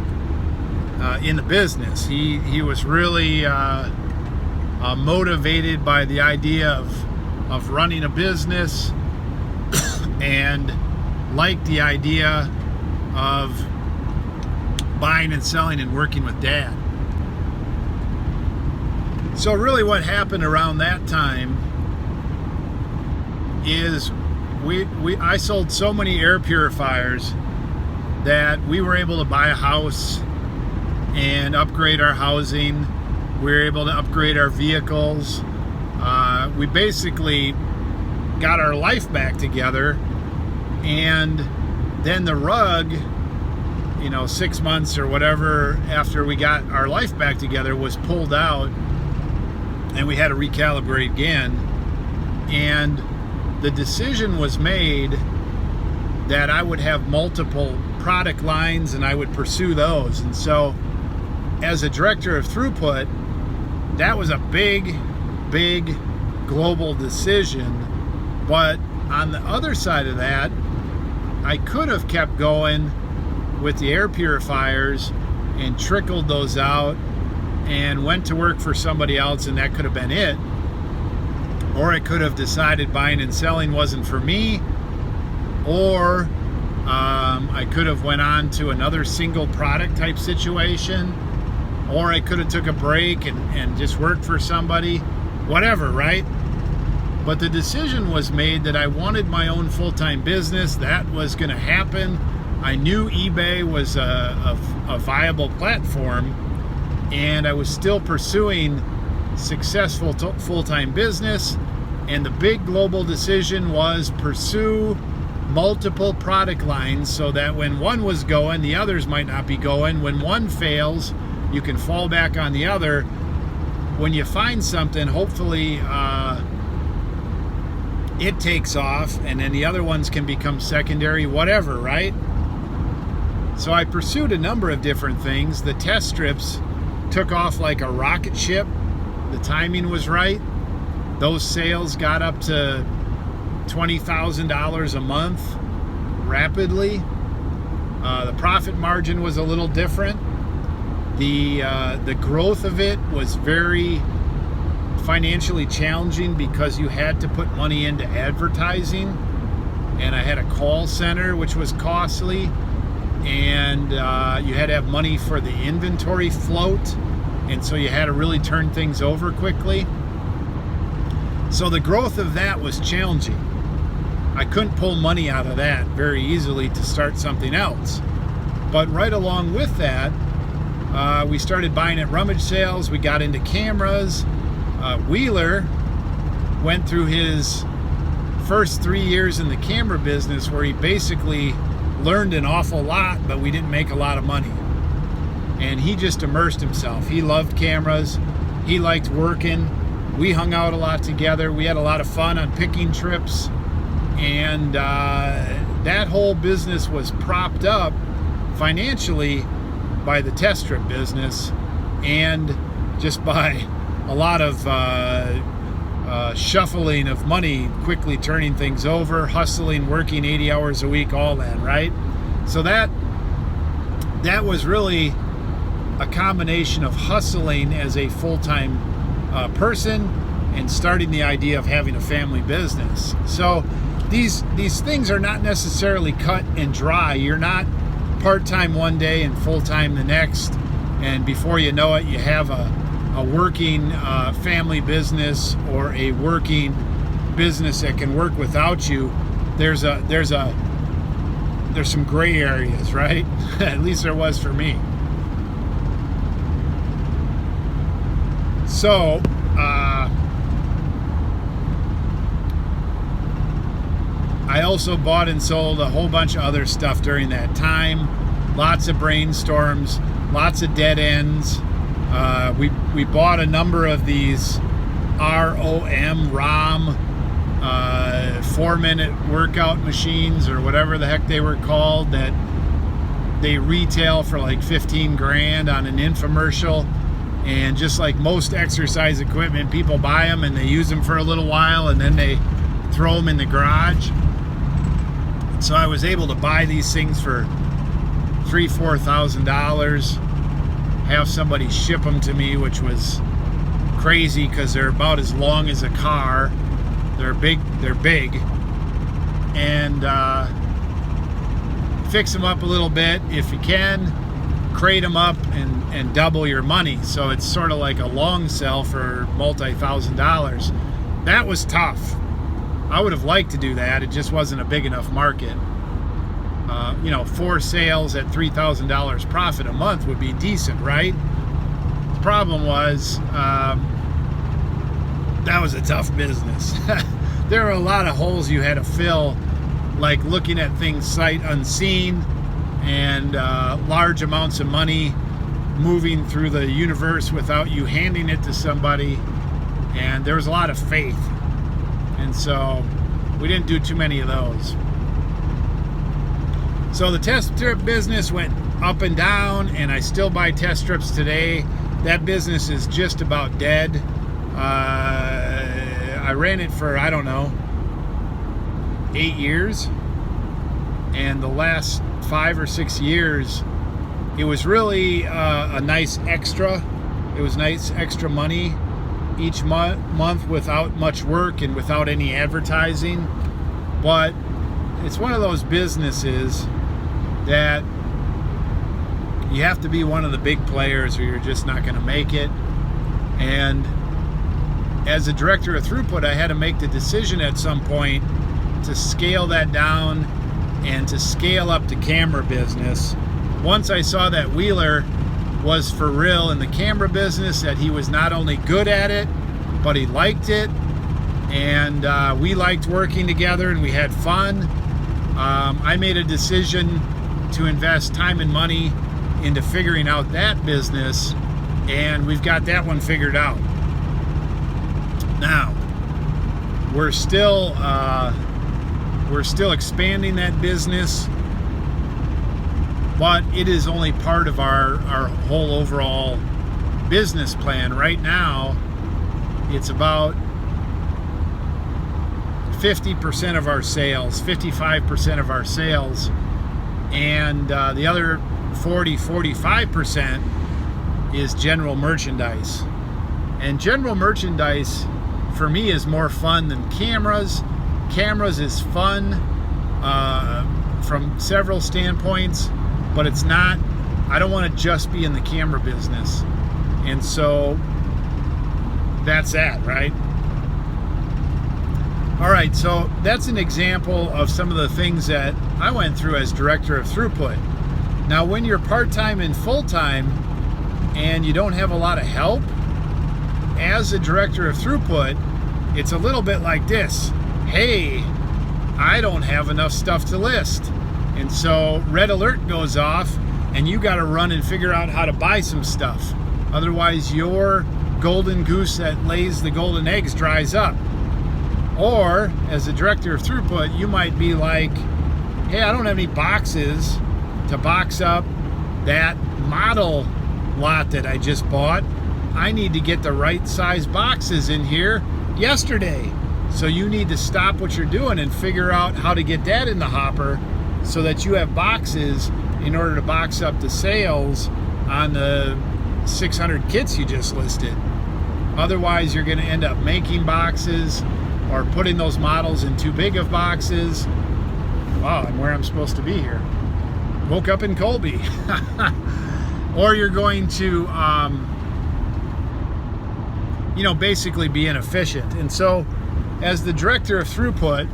in the business. He was really motivated by the idea of running a business and liked the idea of buying and selling and working with Dad. So really what happened around that time is I sold so many air purifiers that we were able to buy a house and upgrade our housing. We were able to upgrade our vehicles. We basically got our life back together, and then the rug, 6 months or whatever after we got our life back together, was pulled out, and we had to recalibrate again. And the decision was made that I would have multiple product lines and I would pursue those. And so as a director of Throughput, that was a big global decision. But on the other side of that, I could have kept going with the air purifiers and trickled those out and went to work for somebody else, and that could have been it. Or I could have decided buying and selling wasn't for me, or I could have went on to another single product type situation, or I could have took a break and just worked for somebody, whatever, right? But the decision was made that I wanted my own full-time business. That was going to happen. I knew eBay was a viable platform, and I was still pursuing successful full-time business. And the big global decision was pursue multiple product lines so that when one was going, the others might not be going. When one fails, you can fall back on the other. When you find something, hopefully it takes off, and then the other ones can become secondary, whatever, right? So I pursued a number of different things. The test strips took off like a rocket ship. The timing was right. Those sales got up to $20,000 a month rapidly. The profit margin was a little different. The growth of it was very financially challenging because you had to put money into advertising, and I had a call center which was costly, and you had to have money for the inventory float, and so you had to really turn things over quickly. So the growth of that was challenging. I couldn't pull money out of that very easily to start something else. But right along with that, we started buying at rummage sales. We got into cameras. Wheeler went through his first 3 years in the camera business where he basically learned an awful lot, but we didn't make a lot of money. And he just immersed himself. He loved cameras. He liked working. We hung out a lot together. We had a lot of fun on picking trips. And that whole business was propped up financially by the test strip business and just by a lot of shuffling of money, quickly turning things over, hustling, working 80 hours a week, all that, right? So that was really a combination of hustling as a full-time person and starting the idea of having a family business. So these things are not necessarily cut and dry. You're not part-time one day and full-time the next, and before you know it, you have a working family business or a working business that can work without you. There's some gray areas, right? At least there was for me. So I also bought and sold a whole bunch of other stuff during that time. Lots of brainstorms, lots of dead ends. We bought a number of these ROM 4-minute workout machines or whatever the heck they were called that they retail for like 15 grand on an infomercial. And just like most exercise equipment, people buy them and they use them for a little while and then they throw them in the garage. So I was able to buy these things for $3,000-$4,000, have somebody ship them to me, which was crazy because they're about as long as a car. They're big, and fix them up a little bit if you can, crate them up and double your money. So it's sort of like a long sell for multi-$1,000. That was tough. I would have liked to do that. It just wasn't a big enough market. 4 sales at $3,000 profit a month would be decent, right? The problem was that was a tough business. There were a lot of holes you had to fill, like looking at things sight unseen and large amounts of money moving through the universe without you handing it to somebody. And there was a lot of faith. And so we didn't do too many of those. So the test strip business went up and down, and I still buy test strips today. That business is just about dead. I ran it for, I don't know, 8 years. And the last 5 or 6 years, it was really a nice extra. It was nice extra money each month without much work and without any advertising. But it's one of those businesses that you have to be one of the big players or you're just not going to make it. And as a director of Throughput, I had to make the decision at some point to scale that down and to scale up the camera business. Once I saw that Wheeler was for real in the camera business, that he was not only good at it, but he liked it, and we liked working together and we had fun, I made a decision to invest time and money into figuring out that business, and we've got that one figured out. Now, we're still expanding that business, but it is only part of our whole overall business plan. Right now, it's about 50% of our sales, 55% of our sales, and the other 45% is general merchandise. And general merchandise for me is more fun than cameras. Cameras is fun from several standpoints, but it's not, I don't want to just be in the camera business. And so that's that, right? All right, so that's an example of some of the things that I went through as director of Throughput. Now, when you're part-time and full-time and you don't have a lot of help, as a director of Throughput, it's a little bit like this. Hey, I don't have enough stuff to list. And so red alert goes off and you got to run and figure out how to buy some stuff. Otherwise, your golden goose that lays the golden eggs dries up. Or, as a director of Throughput, you might be like, hey, I don't have any boxes to box up that model lot that I just bought. I need to get the right size boxes in here yesterday. So you need to stop what you're doing and figure out how to get that in the hopper so that you have boxes in order to box up the sales on the 600 kits you just listed. Otherwise, you're going to end up making boxes or putting those models in too big of boxes. Wow, I'm where I'm supposed to be here. Woke up in Colby. Or you're going to, basically be inefficient. And so, as the director of Throughput,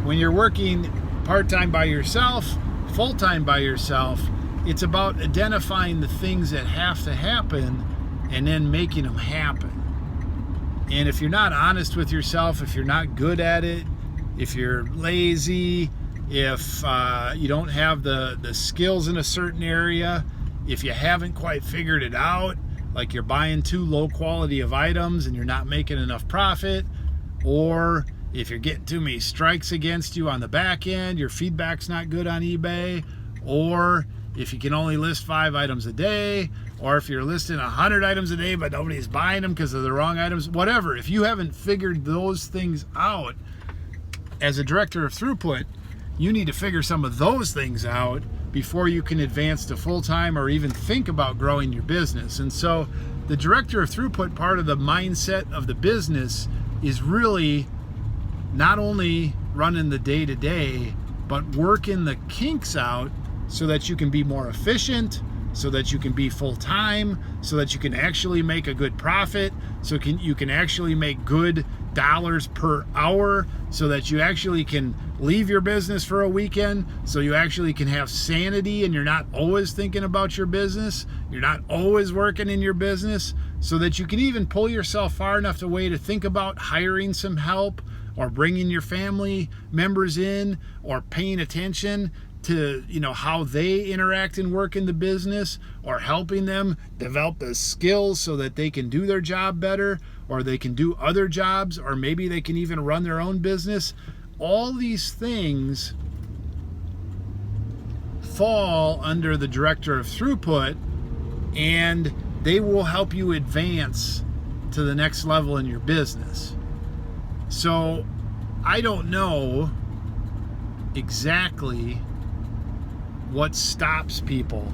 when you're working part-time by yourself, full-time by yourself, it's about identifying the things that have to happen and then making them happen. And if you're not honest with yourself, if you're not good at it, if you're lazy, if you don't have the skills in a certain area, if you haven't quite figured it out, like you're buying too low quality of items and you're not making enough profit, or if you're getting too many strikes against you on the back end, your feedback's not good on eBay, or if you can only list 5 items a day, or if you're listing 100 items a day but nobody's buying them because of the wrong items, whatever. If you haven't figured those things out, as a director of Throughput, you need to figure some of those things out before you can advance to full-time or even think about growing your business. And so the director of Throughput, part of the mindset of the business is really not only running the day-to-day, but working the kinks out so that you can be more efficient, so that you can be full-time, so that you can actually make a good profit, so you can actually make good dollars per hour, so that you actually can leave your business for a weekend, so you actually can have sanity and you're not always thinking about your business, you're not always working in your business, so that you can even pull yourself far enough away to think about hiring some help or bringing your family members in or paying attention to how they interact and work in the business, or helping them develop the skills so that they can do their job better, or they can do other jobs, or maybe they can even run their own business. All these things fall under the director of Throughput, and they will help you advance to the next level in your business. So I don't know exactly what stops people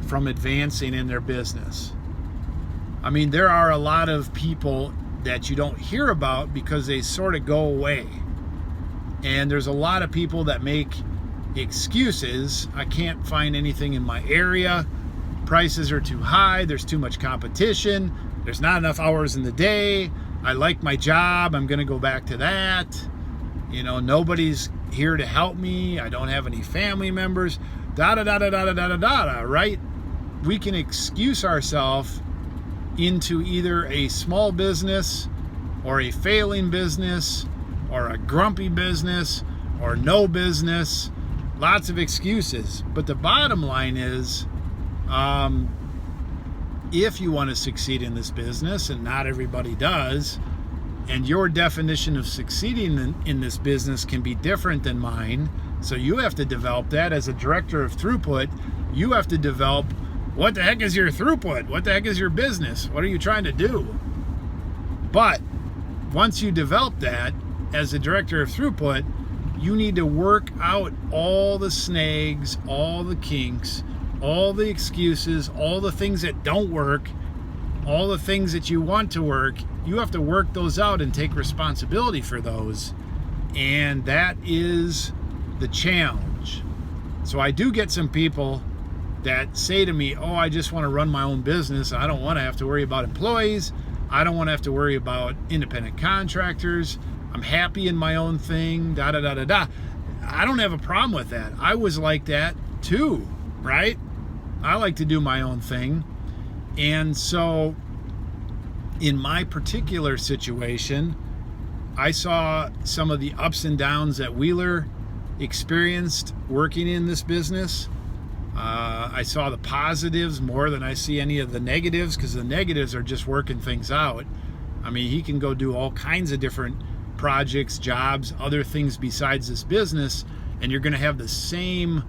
from advancing in their business. I mean, there are a lot of people that you don't hear about because they sort of go away. And there's a lot of people that make excuses. I can't find anything in my area. Prices are too high. There's too much competition. There's not enough hours in the day. I like my job. I'm going to go back to that. You know, nobody's here to help me. I don't have any family members. Right? We can excuse ourselves into either a small business or a failing business or a grumpy business or no business. Lots of excuses. But the bottom line is, if you want to succeed in this business, and not everybody does, and your definition of succeeding in this business can be different than mine, so you have to develop that. As a director of Throughput, you have to develop, what the heck is your throughput? What the heck is your business? What are you trying to do? But once you develop that, as a director of Throughput, you need to work out all the snags, all the kinks, all the excuses, all the things that don't work, all the things that you want to work. You have to work those out and take responsibility for those. And that is the challenge. So I do get some people that say to me, oh, I just want to run my own business. I don't want to have to worry about employees. I don't want to have to worry about independent contractors. I'm happy in my own thing, I don't have a problem with that. I was like that too, right? I like to do my own thing. And so in my particular situation, I saw some of the ups and downs that Wheeler experienced working in this business. I saw the positives more than I see any of the negatives, because the negatives are just working things out. I mean, he can go do all kinds of different projects, jobs, other things besides this business, and you're going to have the same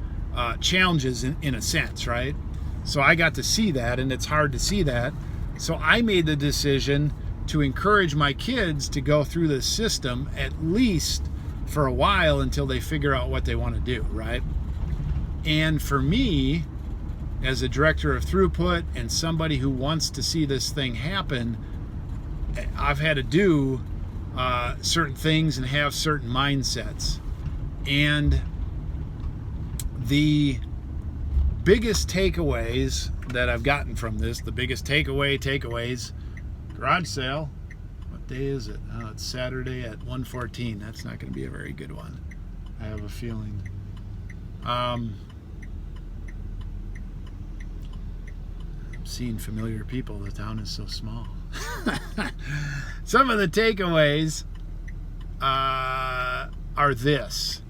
challenges in a sense, right? So I got to see that, and it's hard to see that. So I made the decision to encourage my kids to go through this system at least for a while until they figure out what they want to do, right? And for me, as a director of Throughput and somebody who wants to see this thing happen, I've had to do certain things and have certain mindsets. And the biggest takeaways that I've gotten from this, the biggest takeaways, garage sale. What day is it? Oh, it's Saturday at 1:14. That's not going to be a very good one, I have a feeling. I'm seeing familiar people. The town is so small. Some of the takeaways are this.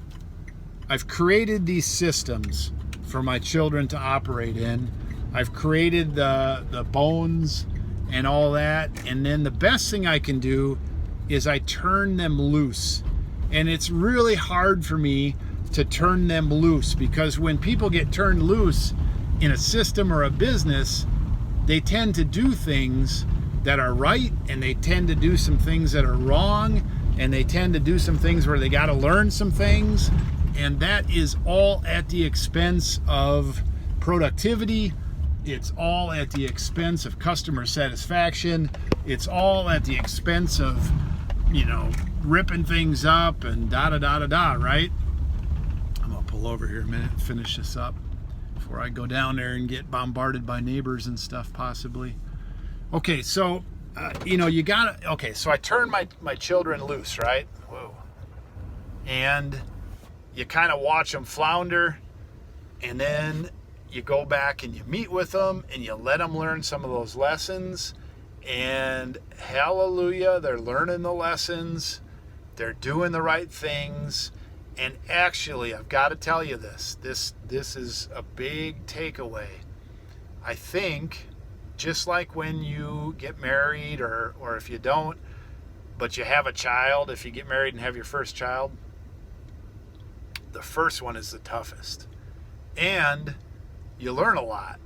I've created these systems for my children to operate in. I've created the bones and all that. And then the best thing I can do is I turn them loose. And it's really hard for me to turn them loose, because when people get turned loose in a system or a business, they tend to do things that are right, and they tend to do some things that are wrong, and they tend to do some things where they got to learn some things, and that is all at the expense of productivity. It's all at the expense of customer satisfaction. It's all at the expense of, ripping things up and right? I'm gonna pull over here a minute and finish this up before I go down there and get bombarded by neighbors and stuff possibly. Okay, so so I turn my children loose, right? Whoa. And you kind of watch them flounder, and then you go back and you meet with them and you let them learn some of those lessons, and hallelujah, they're learning the lessons, they're doing the right things. And actually, I've got to tell you this is a big takeaway. I think, just like when you get married, or if you don't, but you have a child, if you get married and have your first child, the first one is the toughest. and you learn a lot.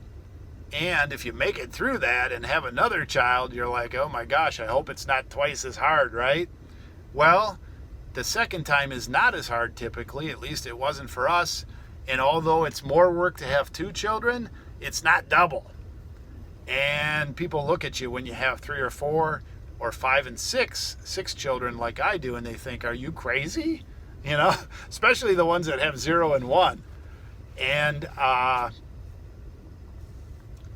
And if you make it through that and have another child, you're like, oh my gosh, I hope it's not twice as hard, right? Well, the second time is not as hard typically, at least it wasn't for us. And although it's more work to have 2 children, it's not double. And people look at you when you have 3 or 4 or 5 and 6 children like I do, and they think, are you crazy? You know, especially the ones that have 0 and 1. And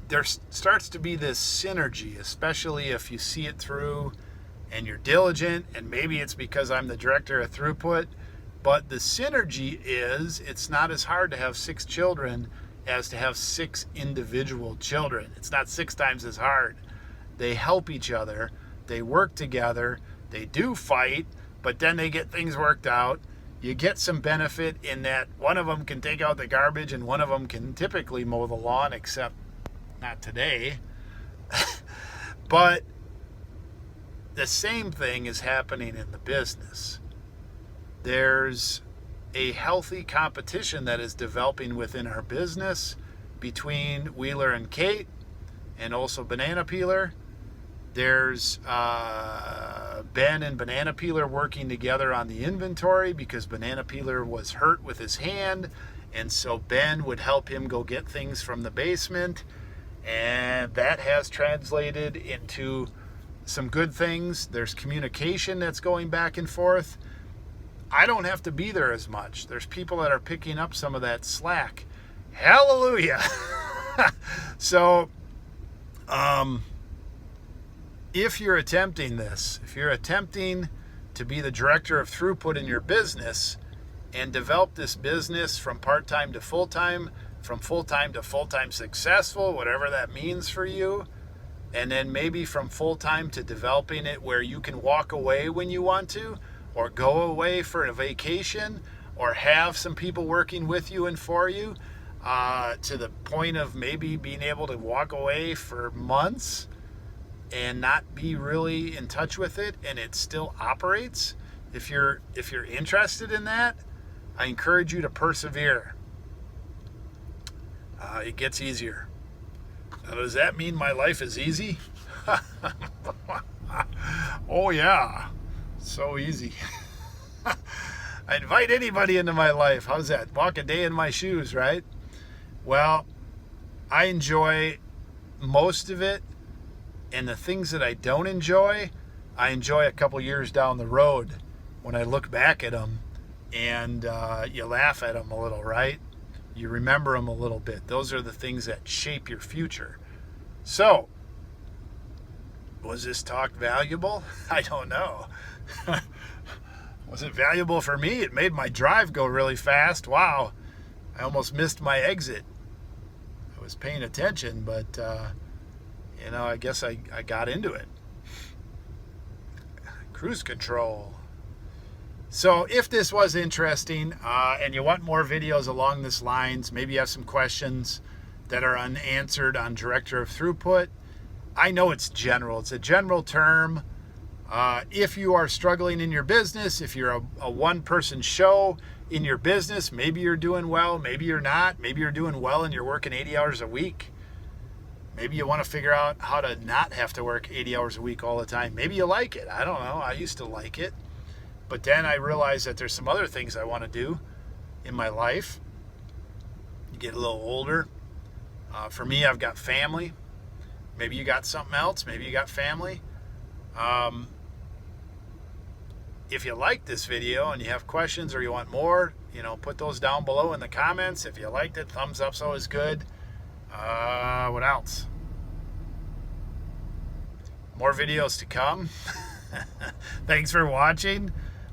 there starts to be this synergy, especially if you see it through and you're diligent, and maybe it's because I'm the director of Throughput, but the synergy is it's not as hard to have 6 children as to have 6 individual children. It's not 6 times as hard. They help each other, they work together, they do fight, but then they get things worked out. You get some benefit in that one of them can take out the garbage and one of them can typically mow the lawn, except not today. But the same thing is happening in the business. There's a healthy competition that is developing within our business between Wheeler and Kate, and also Banana Peeler. There's Ben and Banana Peeler working together on the inventory because Banana Peeler was hurt with his hand, and so Ben would help him go get things from the basement, and that has translated into some good things. There's communication that's going back and forth. I don't have to be there as much. There's people that are picking up some of that slack. Hallelujah. So, if you're attempting this, if you're attempting to be the director of Throughput in your business and develop this business from part-time to full-time, from full-time to full-time successful, whatever that means for you, and then maybe from full-time to developing it where you can walk away when you want to, or go away for a vacation, or have some people working with you and for you, to the point of maybe being able to walk away for months and not be really in touch with it, and it still operates. If you're interested in that, I encourage you to persevere. It gets easier. Now, does that mean my life is easy? Oh yeah, so easy. I invite anybody into my life. How's that? Walk a day in my shoes, right? Well, I enjoy most of it, and the things that I don't enjoy, I enjoy a couple years down the road when I look back at them, and you laugh at them a little, right? You remember them a little bit. Those are the things that shape your future. So, was this talk valuable? I don't know. Was it valuable for me? It made my drive go really fast. Wow. I almost missed my exit. I was paying attention, but, I guess I got into it. Cruise control. So if this was interesting and you want more videos along this lines, maybe you have some questions that are unanswered on Director of Throughput. I know it's general. It's a general term. If you are struggling in your business, if you're a one-person show in your business, maybe you're doing well, maybe you're not. Maybe you're doing well and you're working 80 hours a week. Maybe you want to figure out how to not have to work 80 hours a week all the time. Maybe you like it. I don't know. I used to like it. But then I realized that there's some other things I want to do in my life. You get a little older. For me, I've got family. Maybe you got something else. Maybe you got family. If you like this video and you have questions or you want more, put those down below in the comments. If you liked it, thumbs up's always good. What else? More videos to come. Thanks for watching.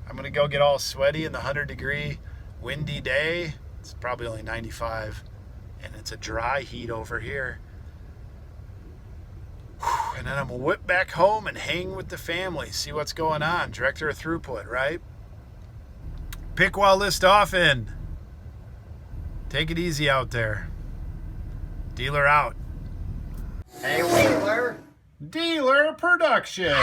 I'm going to go get all sweaty in the 100-degree windy day. It's probably only 95, and it's a dry heat over here. And then I'm going to whip back home and hang with the family, see what's going on. Director of Throughput, right? Pick well, list often. Take it easy out there. Dealer out. Hey, Wheeler. Dealer production.